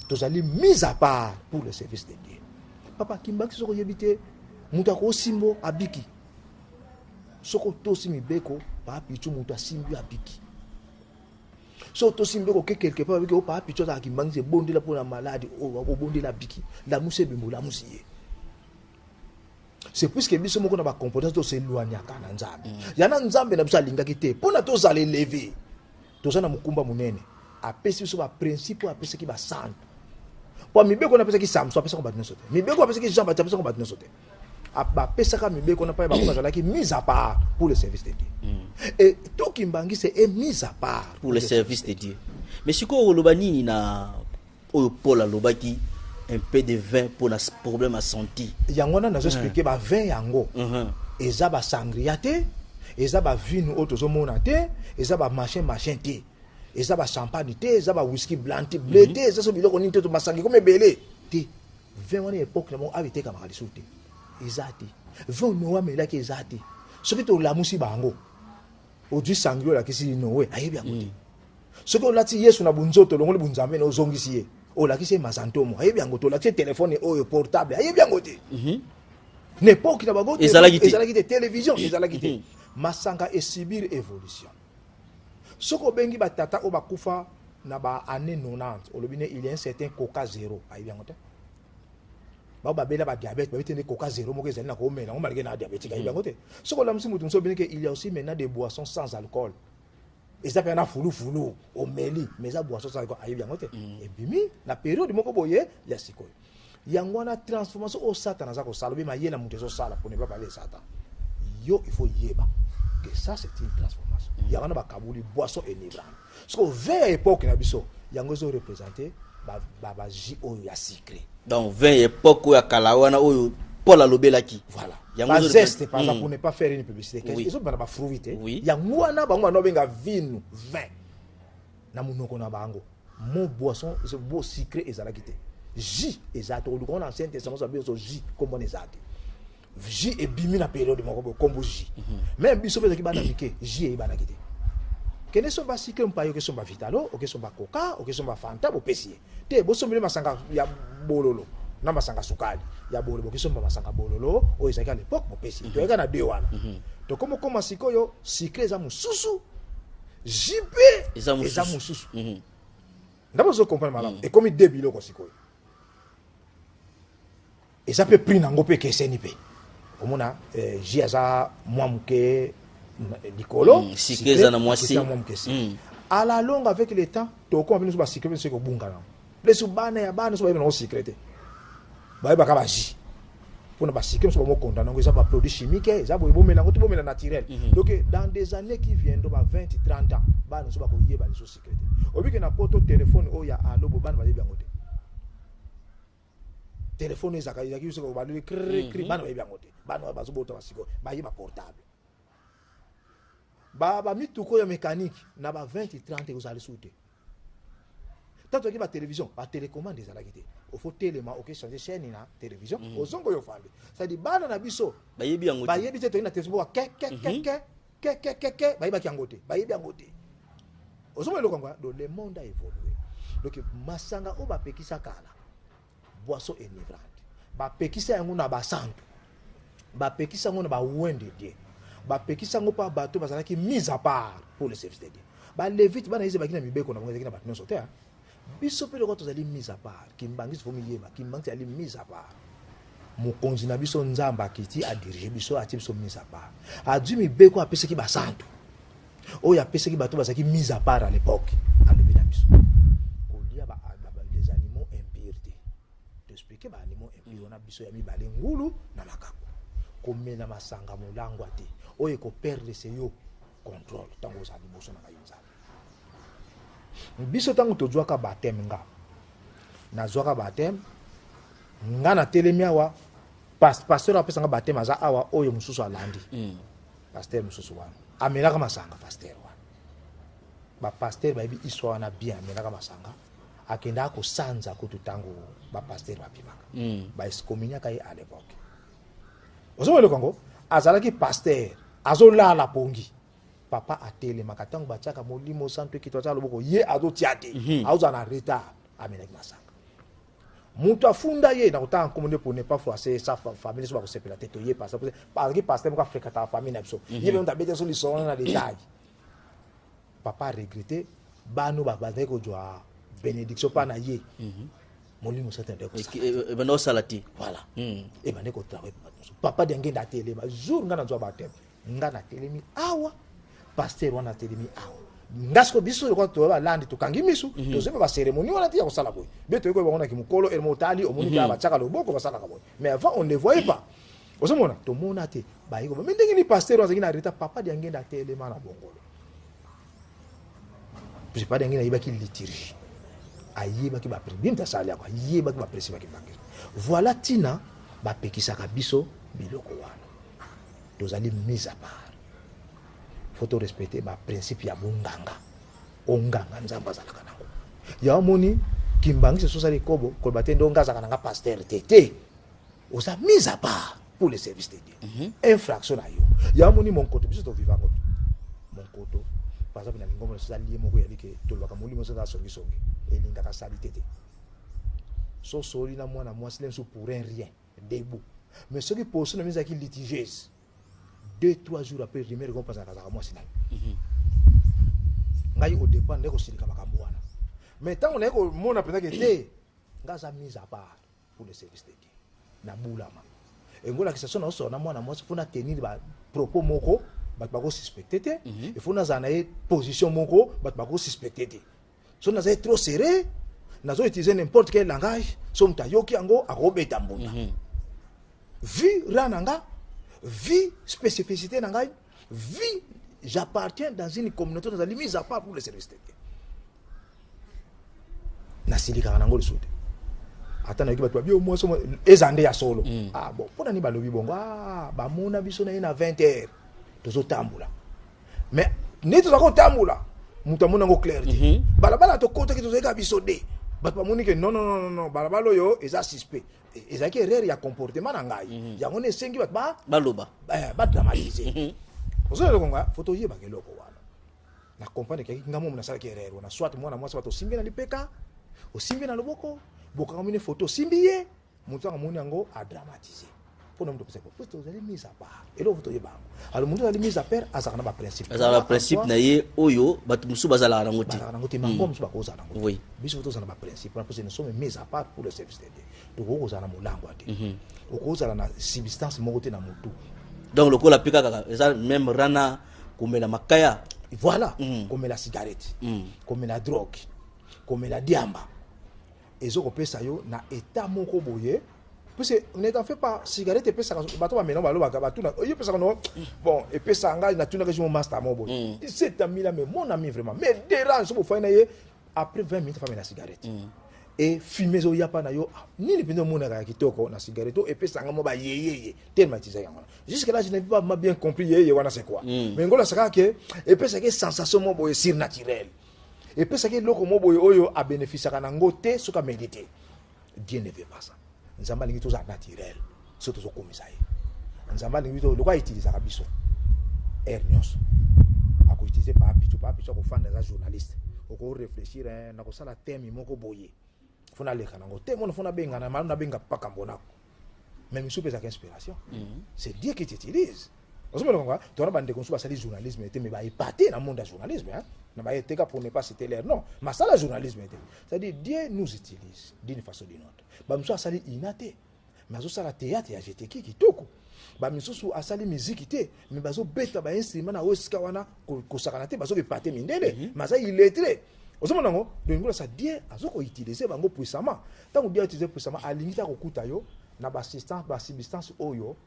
tozali mise à part pour le service de Dieu papa kimbangi so ko yebite muta ko simbo abiki soko to simi beko ba pichu muta simbi abiki. So to simbeko ke quelque part avec au pas picho za ki mangi bondi la pour la maladie o bondi la biki la muse bimbo la musiye c'est puisque biso moko na ba compétence to se loanya kana Nzambe yana Nzambe na biso alinga kite pona to za le lever to za na mukumba munene apesi biso ba principe apesi ki ba santo po mibeko na pesa ki Samson pesa ko batno sote mibeko pesa ki Jean Baptiste pesa ko batno sote ba pesa ka mibeko na pa ba ko bazala ki mise à part pour le service de Dieu et tout kimbangi c'est mise à part pour le service de Dieu. Mais si ko loba nini na oyo Paul alobaki un peu de vin pour un problème à santé. Yango na nazo expliquer ba vin yango. Eza ba sangria te, eza ba vin auto zo mona te, eza ba machin te. Eza ba champagne te, eza ba whisky blanc te, blé te, eza so biloko nini te to masangi comme belé. Te. Vin wana époque na mo avité ka makali soute. Eza te. Vin no wa mela ke eza te. Soki to lamusi bango. Odu sangrio la kisi no we, ayebi yango te. Soki olati Yesu na bunzoto longoli bunzambe na ozongisi ye. Oh là qui c'est Mazantomo ayebi yango to la téléphone oyo portable ayebi yango te n'époque na bago ezalaki te télévision ezalaki te masanga et subir évolution soko bengi batata o bakufa na ba année 90 olobine il y a un certain coca 0 ayebi yango te ba bela ba diabète ba bitene coca 0 moko ezali na ko mena on malgré na diabète ayebi yango te soko la musi mutu so bengi il y a aussi maintenant des boissons sans alcool. Et ça fait un foulou au meli mais ça boisson ça ayebi yango te et bimi la période moko boye ya sikoyo yango na transformation au satan za ko salobi ma yena mutu so sala pour ne pas parler satan yo il faut yeba que ça c'est une transformation yango na ba kabuli boisson enivrante parce que vers époque na biso yango zo représenter ba ji o ya secret donc vers époque ya kalawana oyo Paul alobelaki voilà ba zeste par exemple pour ne pas faire une publicité ils ont ba fruité yango wana bango no benga vin na munoko na bango mon boisson c'est beau secret ezalaki te ji ezate o lukona ancien testament ça bezo ji comme ezate ji et bimi na période moko comme ji même biso bezaki bana mike ji e bana kite kene so ba secret mpayo ke so ba vitalo o ke so ba coca o ke so ba fanta bo pesie te bo so mbele masanga ya bololo na masanga sukali ya bololo ke so ba masanga bololo o ezaki à l'époque bo pesie to eka na deux wana to comme sikoyo secret za mususu jipe eza mususu ndabo zo comprendre malamu et comme deux biloko sikoyo et ça peut prendre nango pe keseni pe omona ji aza mwa muke likolo sikeza na mwasi à la longue avec le temps to ko venu ba secret se ko bunga na les subana ya bana so ba no secret ba ba ka ba ji pour ne pas secret so ba mo konda nango ça ba produit chimique ça bo bomela ngo to bomela naturel donc dans des années qui viennent ba 20 30 ans bana so ba ko yeba les secret obi ke na poto téléphone o ya alo bo bana ba yebi ngote téléphone ezaka yaki so ba le cri bana ba yebi ngote bana ba so bota ba siko ba yeba portable ba mituko ya mécanique na ba 20 30 ozali soute tanto ki ba télévision ba télécommande ezalaki te o faut tellement OK changer chaîne na télévision ozongo yo fande ça dit bana na biso ba yebi yango ba yebi te to ina télévision ba ke ba yebi yangote ba yebi yangote ozongo lo kangwa do le monde a évolué donc masanga o ba pekisa kala boisson enivrante ba pekisa yango na ba santo ba pekisa yango na ba wende die ba pekisa ngo pa bato bazalaki mise à part pour le service de Dieu ba levite bana yise bakina mibeko na ngezi na bato nyonso te biso pe lokota zali mise à part kimbangi fo miyeba kimbangi ali mise à part mokonzi na biso nzamba kiti a diriger biso a biso mise à part a dû mibeko a peseki ba santo o ya peseki bato bazalaki mise à part à l'époque a lebi na biso ko lia ba des animaux impurs t'expliquer ba animaux impurs na biso ya mibale ngulu na makako komena masanga molangwa te oye ko perdre se yo contrôle tango za liboso na kayonza biso tango to zwaka baptême nga na zwaka baptême nga na telemi awa pasteur apesa nga baptême aza awa oyo mususu alandi pasteur mususu wana amelaka masanga pasteur wana ba pasteur ba bi iswa na bien amelaka masanga akenda ko sanza ko tutango ba pasteur bapimaka ba escominia kai à l'époque ozo le Congo azalaki pasteur azolala pongi papa atele makatango bachaka molimo santo kitwaza loboko ye azotiate azo na retard amenaki masanga mutu afunda ye na kotanga komone pour ne pas froisser sa famille so ba ko sepela teto ye parce que pasteur mo ka fréquenter famille na biso ye be ndabete so lisona na détail papa regretté bano ba bazai ko jwa bénédiction pa na ye molimo santo de ko e bano salati voilà e bane ko travailler papa de ngenda tele ba jour ngana nzwa ba tem ngana telemi awa pasteur wana telemi awa ngasko biso ko to ba landi to kangi misu to zeba ba cérémonie wana tia ko sala boy beto ko ba ona ki mukolo el motali o moni ba chaka lo boko ba sala ka boy mais avant on ne voyait pas osomona to mona te ba yiko mais ndenge ni pasteur wa zingina reta papa di ngenda tele mana bongolo puis pas ngenda yiba ki liturgie ayiba ki ba pribe ta sala ko yiba ki ba presiba ki bangi voilà tina ba pekisaka biso biloko wana tozali mise à part faut respecter ba principe ya bonganga onganga nzamba zalaka nango ya moni kimbangi so sali kobo ko batendo ngaza kana pasteur tete osa mise à part pour le service de Dieu infraction ayo ya moni mon koto biso to vivant koto mon koto par exemple na lingombo so sali moko ya like to lwaka molimo so za songi songi elinga ka sali tete so soli na mwana mwasi lenso pour un rien debout mais ce qui pose na mise à qui litigieuse 2-3 jours après rimer ko pasa kaza moi sinai ngai au dépend ndeko silika makambo wana mais tant on est ko mona pesa que te ngaza mise à part pour le service de Dieu na bulama ngola ki sasona so na mwana moi funa tenir ba propos moko ba ko suspecter te il faut na zana position moko ba ko suspecter te so na za trop serré na zo utiliser n'importe quel langage so mtayoki ango akobeta mbunda vu rananga vie spécificité nangai vie j'appartiens dans une communauté dans la mise à part pour le service de Dieu na silika nango lisute atana ki batwa bio mo so ezande ya solo ah bon pona ni balobi bongo ah ba mona biso na ina 20h tozo tambula mais ni tozo ko tambula mutamuna ngo clarté balabala to kota ki tozo ka biso de batwa moni ke non balabalo yo eza suspect ezaki erreur ya comportement na ngai yango ne sengi batba baloba ba dramatiser ozo le konga photo yeba ke loko wana na comprendre ke ngamo mona sala ke erreur na soit mwana mwasi bato simbi na lipeka o simbi na loboko boka mine photo simbiye mutu ngamoni yango a dramatiser pour nous pesa ko photo zali mise à part et le photo yeba alors mutu zali mise à part azaka na ba principe na ye oyo batu musu bazala na ngoti mango musu bakoza na ngoti oui biso photo zana ba principe parce que nous sommes mise à part pour le service de Dieu donc okoza na molango ate okoza na substance moko te na mutu donc le kola pika kaka eza même rana komela makaya voilà comme la cigarette comme la drogue comme la diamba ezoko pesa yo na état moko boye parce que on n'en fait pas cigarette pesa bato ba mena ba loba ba tuna yo pesa no bon et pesa nga na tuna que je mon master mo boye cet ami là mais mon ami vraiment mais dérange pour faire na après 20 minutes fa la cigarette et fumer zo yapa na yo ni le pendo mona ka kitoko na cigarette et pesa nga mo ba yeye tellement tisa yango jusque là je n'ai pas bien compris yeye wana c'est quoi mais ngola saka que et pesa que sensation mo boye surnaturel et puis ça que loko mo boyo oyo a bénéficier kana ngote soka méditer Dieu ne veut pas ça nzamba lingi toza naturel surtout zo komisa ye nzamba lingi to lokwa utiliser ka biso ernios ako utiliser pa bitu ko fanda za journaliste oko réfléchir na ko sala thème moko boye fona leka na ngote mo fona benga na malu na benga paka mbona même sous pesa inspiration c'est Dieu qui t'utilise tu as des consultants sur le journalisme, mais il épaté dans le monde du journalisme. Il n'y a pas pour ne pas citer l'air. Non, mais ça, le journalisme. C'est-à-dire, Dieu nous utilise d'une façon ou d'une autre. Nous avons inaté. Mais nous avons théâtre et agité qui toku. Nous avons musique, mais nous avons bêta un instrument na oskawana ko sakanate baso épaté mindele. Mais ça il est très. Ozomonango, donc ça Dieu azoko utiliser bango puissamment. Tant que Dieu utilise puissamment, à limite à kokuta yo na assistance, substance oyo.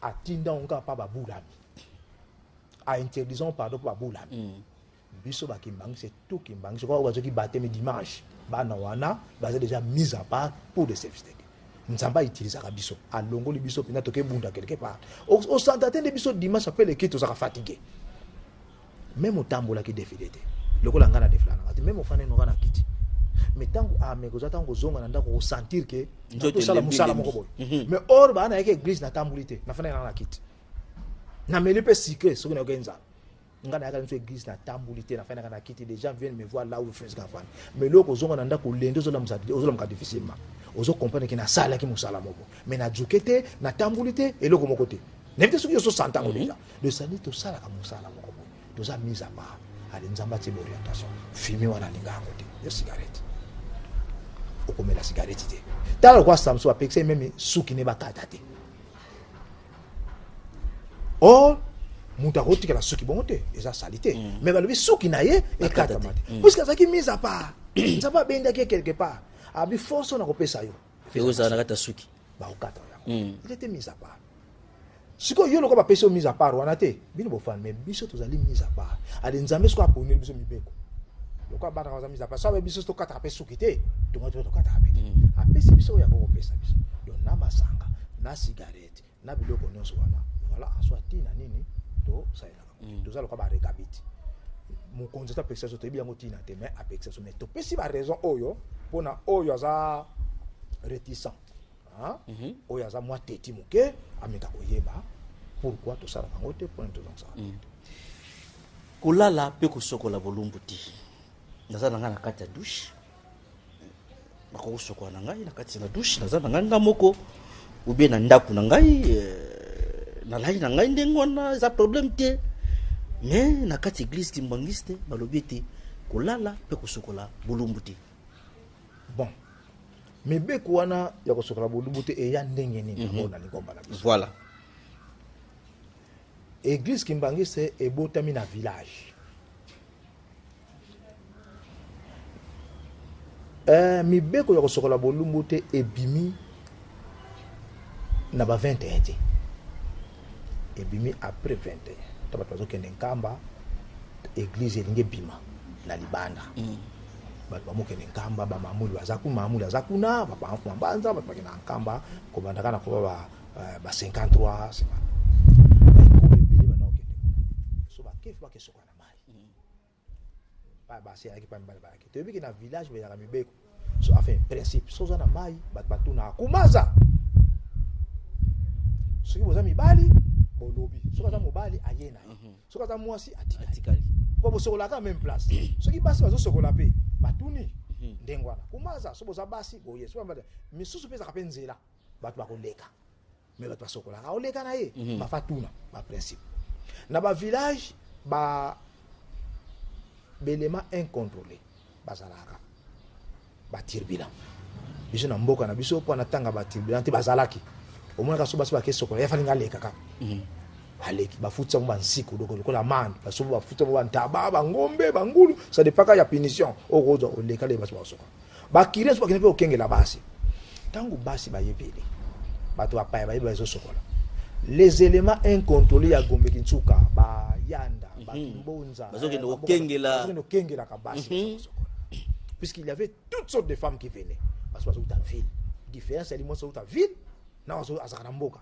Atinda onka pa babulami a interdisant pardon pa babulami biso ba kimbang c'est tout kimbang je crois que qui battait dimanche bana wana ba déjà mise à part pour le service de Dieu nzamba utilise ka biso a longo li biso pina toke bunda quelque part au santaté de biso dimanche après les kito ça fatigué même au tambola qui défilé le ko langa na défilana même au fane no kana kiti mais tant a me ko tango zonga nda ko sentir que to sala musala moko boy mais or ba na yake église na tambulité na fana na kit na meli pe secret so na organiza ngana yaka nso église na tambulité na fana na kit les gens viennent me voir là où je fais gafan mais loko zonga nda ko lendo zo la musala ozo la mka difficilement ozo comprendre que na sala ki musala moko mais na jukete na tambulité et loko moko te n'était ce que so santango déjà le sani to sala ka musala moko boy to za mise à part ali nzamba ti orientation fumer wana linga ngote de cigarette comme la cigarette té tal quoi ça me soit pexé même souki ne bakata té or muta kotika la suki bongo te eza salité mais balobi suki na ye ekata te. mate puisque azaki mise à part nzamba benda ke quelque part abi force na kopesa yo Feuza na kata suki. ba okata yango il était mis à part siko yo loko ba pesa mise à part wana te bino bofan mais biso tozali mise à part ali nzambe siko aponi biso mibeko loko ba na mise à part sabe biso to kata pe suki te to ngato to kata pe apesi biso ya ko pesa biso yo na masanga na cigarette na biloko nyonso wana voilà aswati na nini to saina tozala ko ba rekabiti mokonzi ta pesa so to biango tina te mais apesa so mais to pesi ba raison oyo pona oyo aza réticent hein oyo aza moi teti moke ameka koyeba pourquoi to sala bango te pona to zonsa Kolala pe kosokola bolumbu ti. Naza nanga na kati ya douche. Bako kosokola na ngai na kati na douche naza nanga moko ou bien na ndaku na ngai na lai na ngai ndengwana za problème te. Mais na kati église kimbangiste balobi te kolala pe kosokola bolumbu ti. bon mibeko wana ya kosokola bolumbu te eya ndenge nini na lingomba na biso Voilà. église kimbangiste ebotami na village mibeko ya kosokola bolumbu te ebimi na ba 21 te ebimi après 21 to bato bazokende nkamba église elingi ebima na libanda bato bamokende nkamba bamamuli baza kuna bapanfu mabanza bato bakenda nkamba kobandaka na koba ba 53 sema ebele banaokende so bakefu bakesoka na mai baseyaki pa mibale bayaki toyebiki na village bayaka mibeko so enfin principe soza na mai bato batuna akumaza soki boza mibali bolobi soki aza mobali aye na ye soki aza mwasi atikali po bosokolaka même place soki basi bazosokola mpe batuni ndenge wana kumaza so boza basi boye so misusu mpe ezaka mpe nzela bato bakoleka me bato basokolaka aoleka na ye bafatuna baprincipe na bavillage belema incontrôlé bazalaka batirbila biso na mboka na biso mpo anatanga batirbila te bazalaki omonaka so basi bakesokola yafalinga aleka kaka aleki bafuti sango bansiko lokola mande basobo bafuti sango bantaba bangombe bangulu ça dépend ya punition okozwa oleka le basi basokola bakire so bakene mpe okengela basi ntango basi bayebele bato bapaya bayebe bazosokola les éléments incontrôlés ya gombe kinsuka bayanda bakimbonza bazokende okengela kabasi puisqu'il y avait toutes sortes de femmes qui venaient parce que bazokuta ville différence ali moso uta ville na wazo azakana mboka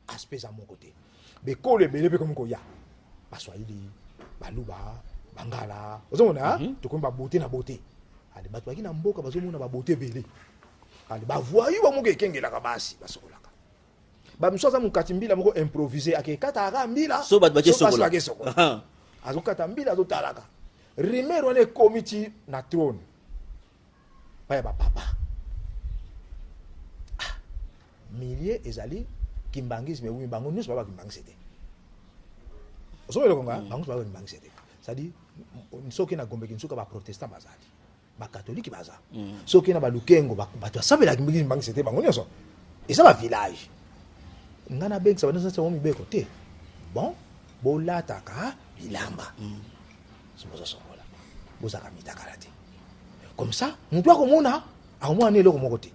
aspect za mon côté bekolo ebele pe komiko ya baswahili baluba bangala ozomona tokomba beauté na beauté ali bato bakina mboka bazomona ba beauté ebele ali bavoyi bamuke ekengelaka basi basokolaka bamisoza mukati mbila moko improviser akekata aka mbila so bato bakesokola azokata mbila azotalaka rimero ane komiti na trône paya bapapa millier ezali kimbangisme oui bango nyonso baba kimbangise te osobola konga bango baba kimbangise te c'est-à-dire soki na gombe kinsuka ba protestant bazali ba catholique baza soki na ba lukengo bato asabela kimbangise te bango nyonso eza ba village ngana bengisa bana sasa womi beko te bon bolataka bilamba soboza sobola bozaka mitakala te comme ça mutu akomona akomona eloko moko te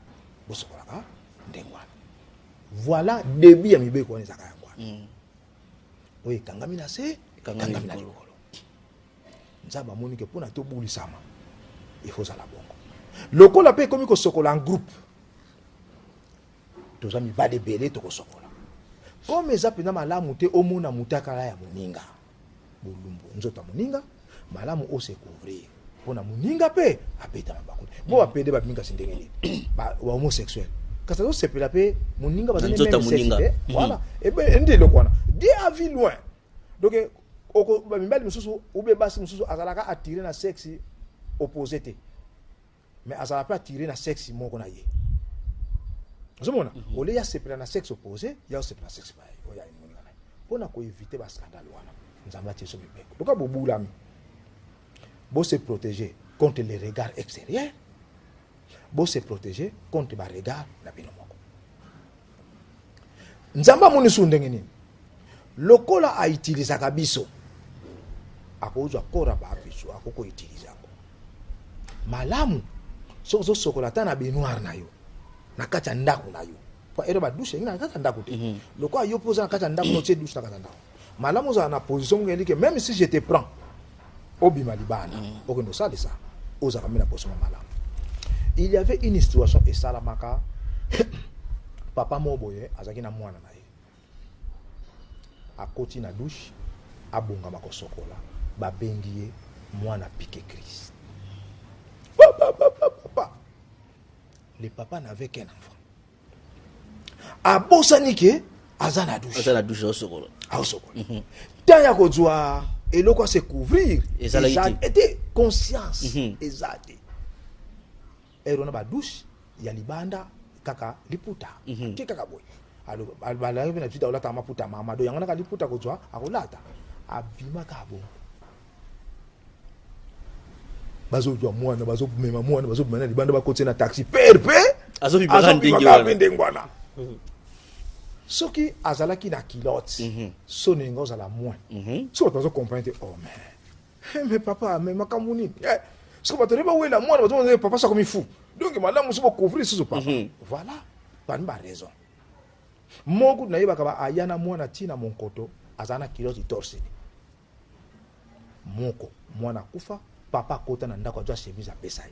bosokolaka ndengwana voilà début ya mibeko wana ezaka yango oyo ekangami na se ekangami na likolo nzambe amoni ke mpona tobulisama il faut zala bongo lokola mpe ekomi kosokola en groupe toza mibali ebele tokosokola comme eza mpenza malamu te omona mutakala ya moninga bolumbu nzoto ya moninga malamu osecouvrir mpona moninga mpe abeta mabako bo bapede babingasi ndenge nini bahomosexuel kasi azosepela mpe moninga bazalisexe voilà ebe nde eloko wana die avi loin donc bamibali mosusu ube basi mosusu azalaka attiré na sexe opposé te mais azala mpe attiré na sexe moko na ye ozomona ole ya sepela na sexe opposé ya osepela na sexe paye oya moninga na ye mpona koevite bascandale wana nzambe atie so mibeko doka bobulami se protéger contre les regards extérieurs se protéger contre les regards na bino moko nzamba moni su ndenge nini lokola autilisaka biso akozwa kora ba biso akoko utiliser yango malamu soki ozosokola ta na baignoire na yo na kati ya ndako na yo po ero badushe na kati ya ndako te lokola yo poza na kati ya ndako notie douche na kati ya ndako malamu ozala na position moko que même si je te prends obima libana okende osalisa ozala mpe na position malamu. Il y avait une situation esalamaka papa moko boye azalaki na mwana na ye akoti na douche abongama kosokola babengi ye mwana piqué crise. Papa. Le papa n'avait qu'un enfant. Abosani ke aza na douche. Aza na douche osokola. Osokola. Taya kozwa eloko se couvrir. Était conscience. Ezate. Ero na ba douche ya libanda kaka liputa. Ke kaka boy. Alo bala na tita olata maputa mama do yangana ka liputa kozwa akolata. Abima kabo. Bazo jwa mwana bazo mema mwana bazo mena libanda bakote na taxi perpe azo bibanga soki azalaki na kilote so ningo zala moins so bazo comprendre oh mais papa mais makambu nini so batoreba wela mwana bazo papa ça comme fou donc madame so couvrir sur papa voilà pas une raison moku na yeba kaba ayana mwana tina monkoto azana kilote torse moko mwana kufa papa kota na ndako ajwa chemise apesa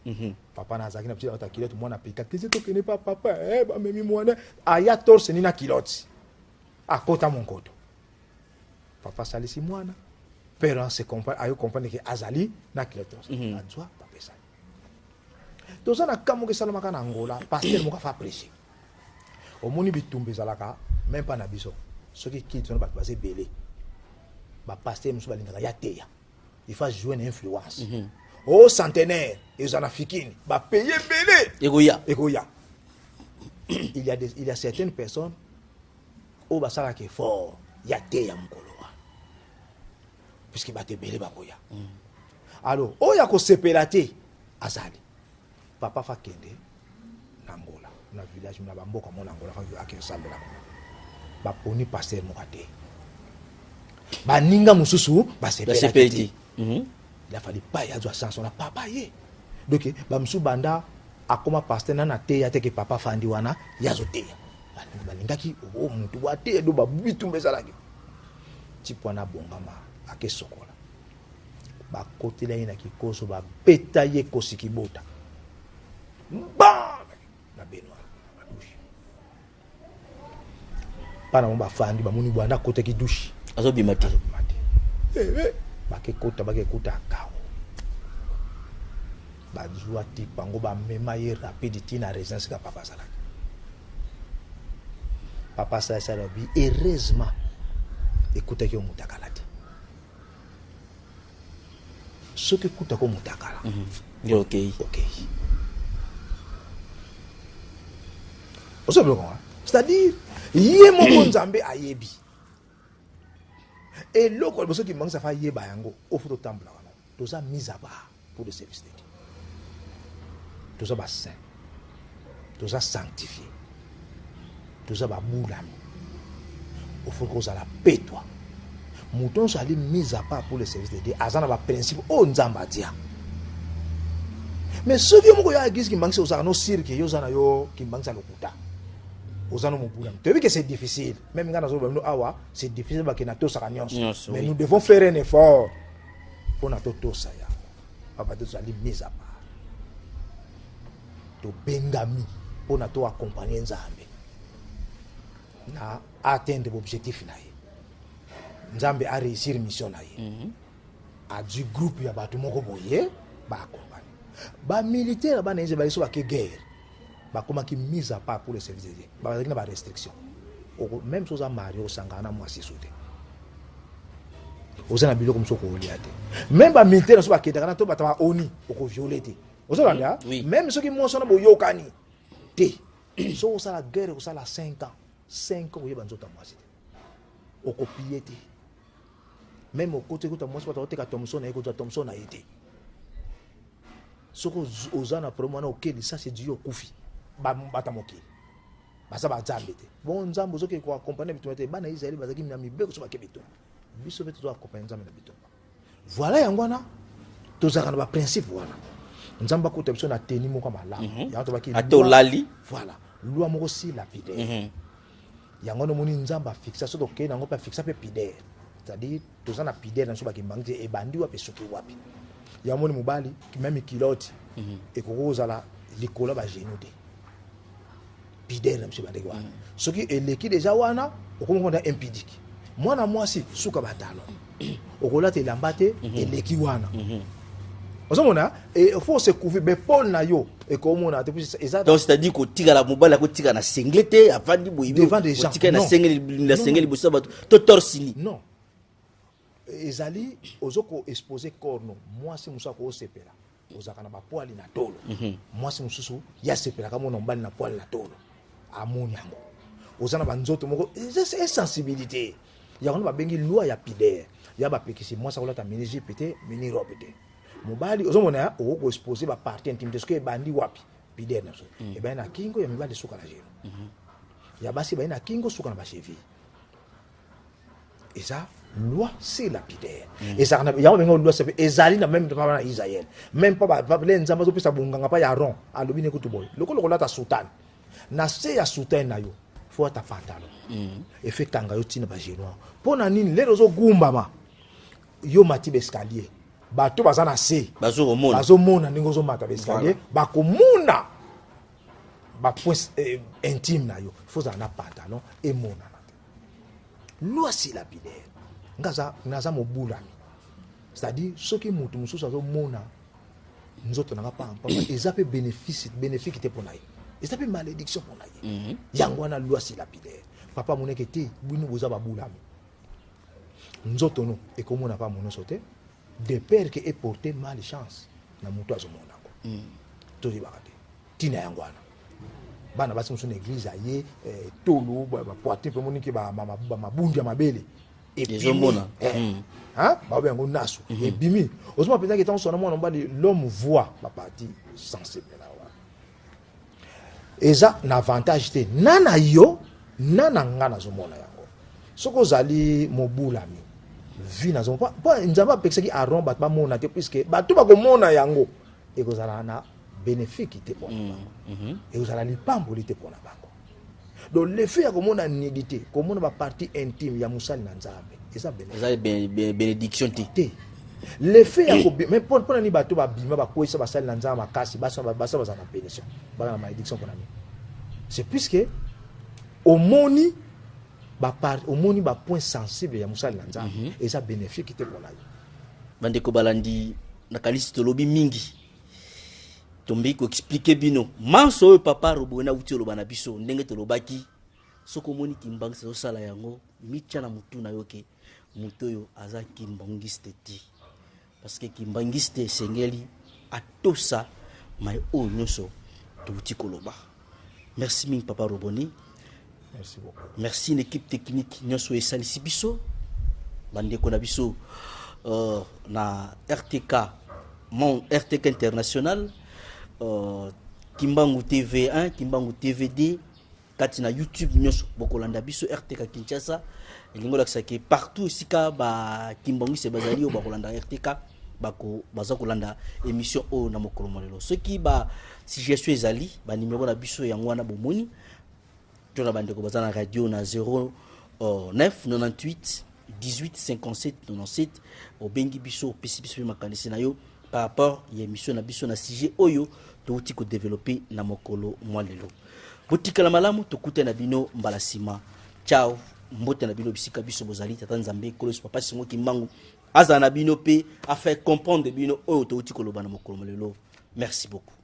ye papa na azaki na petit ata kilote mwana pika kisi to kene pa papa ba memi mwana aya torse ni na kilote akota monkoto papa salisi mwana père se comprend ayo comprendre que azali na kilote ajwa papesa to sana kamo ke salama kana Angola pasteur mo ka fa prêcher omoni bitumbe zalaka même pas na biso soki kitu na ba basé belé ba pasteur musu balingaka ya teya il faut jouer une influence. Au centenaire, ils en africains, va payer belé. Egoya. Il y a certaines personnes au basara qui est fort, il y a des yamkoloa. Puisqu'il va te belé bakoya. Alors, oh ya ko sepelate azali. Papa fa kende Angola, na village na bamboka mon Angola fa akir sambela. Ba poni pasteur mokate. Ba ninga mususu ba sepelate. Il a fallu pas y avoir chanson na papa ye donc bamsu banda akoma pasteur na te ya te ke papa fandi wana yazo te balingaki o mutu wa te do ba bitumbe zalaki tipwana bongama ake sokola ba kotela ina kikoso ba beta ye kosiki bota ba na benwa douche pana mo ba fandi ba muni bwana koteki douche azo bimati bakekuta kao bazwa ti bango ba mema ye rapidité na résidence ka papa sala bi heureusement écoutez que mutakala ti ce que écoute ko mutakala OK c'est-à-dire yé mo nzambe ayebi et l'autre chose qui manque ça fait yeba yango au photo temple wana tout ça mis à part pour le service de Dieu tout ça ba saint tout ça sanctifié tout ça ba boulami au faut que ça la paix toi mouton ça aller mis à part pour le service de Dieu azana ba principe o nzamba dia mais ce qui mo ya église qui manque ça no cirque yo zana yo qui manque ça lokuta tu vois que c'est difficile. Même quand c'est difficile mais nous devons faire un effort pour nous tout ça. Papa tout ça mis à part. To bengami pour nous accompagner Nzambe. Na atteindre l'objectif na ye. Nzambe a réussir mission na ye. A du groupe ya batu moko boye ba accompagner. Ba militaire ba na nze ba so ba ke guerre. Comment qui mise à part pour le service de Dieu. Il y a des restrictions. Même si on a marié au Sangana, moi c'est sauté. Vous avez comme ça. Même les militaires sont qui ont été oni pour violer. Vous avez même ceux qui m'ont sonné pour yokani. Si on a la guerre, on a 5 ans. 5 ans, vous avez besoin de moi. On copie. Même au côté de moi, on a Thomson et Thomson a été. Ce que vous avez promené au Kenya, ça c'est du Koufi. Batamoki. baza bazambe te bon nzambe ozoke ko accompagner bitumba te bana Israël bazaki na mibeko so bake bitumba biso beto to accompagner nzambe na bitumba voilà yango wana tozaka na ba principe wana nzamba ko biso na teni moko malamu ya to baki ato lali voilà loi moko si lapidaire yango no moni nzamba fixa so to ke nango pa fixa pe pidaire c'est-à-dire tozana pidaire na so baki mbangi e bandi wa pe soki wapi ya moni mobali même kiloti e ko kozala likola ba genou te pidaire na monsieur bandeko wana soki eleki déjà wana okomonda impidique mwana mwasi suka batalo okolata elamba te eleki wana ozomona il faut se couvrir be pole na yo et komona te puis exact donc c'est-à-dire ko tika la mobala ko tika na senglete afandi boyibi devant des gens tika na sengeli bosa bato to torsini non ezali ozoko exposer corps no mwasi musa ko sepela ozaka na ba poali na tolo mwasi mususu ya sepela kama na mbali na poali na tolo amoni yango ozana banzoto moko c'est sensibilité ya kono babengi loi ya pidaire ya ba pekisi mwasa kolata miniji pété mini robe te mobali ozomona oko exposer ba partie intime de ce que bandi wapi pidaire na so e ba na kingo ya mibali suka na jeno ya basi ba na kingo suka na ba cheville et ça loi c'est lapidaire et ça ya bengo loi c'est ezali na même pas na Israël même pas les nzamba zo pesa bunganga pa ya ron alobi ne kutu boy lokolo kolata sultan na se ya sultan na yo faut ta pantalon et fait tanga yo tina ba genoux pona nini lero zo gumbama yo mati escalier bato baza na se bazo mona ningo zo mata escalier ba komuna ba point intime na yo faut za na pantalon et mona loi c'est lapidaire ngaza naza mobulami c'est-à-dire soki mutu mususu azo mona nzoto nanga pampa ezape bénéfique te pona ye ezape malédiction pona ye yango wana loi c'est lapidaire papa moneke te bino boza babulami nzoto no ekomona pa mono sote de père que est porté malchance na mutu azo mona ko toli bakate tina yango wana bana basi musu na église aye tolo ba poitin pe moniki ba mabundi ya mabele et puis hein ba bengo nasu et bimi osoma peut-être que tant son mwana mbali l'homme voit ba partie sensible na wa eza na avantage te nana yo nana ngana zo mona yango soko zali mobulami vi na zo pa nzamba pekisaki aron bat ba mona te puisque ba to ba ko mona yango e ko zala na bénéfique te pona et vous allez pamboli te pona bango donc l'effet ya komona nudité komona ba partie intime ya musali na nzambe eza bénédiction te l'effet ya ko mais pona ni bato ba bima ba koisa ba sali na nzambe makasi basa na bénédiction ba na malédiction pona ni c'est puisque omoni ba point sensible ya musali na nzambe eza bénéfique te pona bande ko balandi na kalisi tolobi mingi tombi ko expliquer bino manso papa robona uti lobana biso ndenge to lobaki soko moni kimbang so sala yango micha na mutu na yoke mutu yo aza kimbangiste ti parce que kimbangiste sengeli atosa mai o nyoso to uti koloba merci min papa roboni merci beaucoup merci une équipe technique nyoso esalisi biso bande ko na biso na RTK RTK international Kimbangu TV1, Kimbangu TVD, katina YouTube nyoso bokolanda biso RTK Kinshasa, elingola kisake partout sika ba Kimbangu se bazali o bokolanda RTK bako baza kolanda émission o na mokolo molelo. Ce qui ba suggestion ezali ba numéro na biso yangwana bomoni. Tona bande ko baza na radio na 09 98 18 57 97 au bengi biso pesi biso makanisi na yo par rapport à l'émission na biso na sujet oyo to uti ko développer na mokolo mwalelo botika la malamu to kuta na bino mbalasima ciao mbote na bino bisika biso bozali tata nzambe kolos papa singo kimbangu aza na bino pe a faire comprendre bino oyo to uti ko loba na mokolo mwalelo merci beaucoup.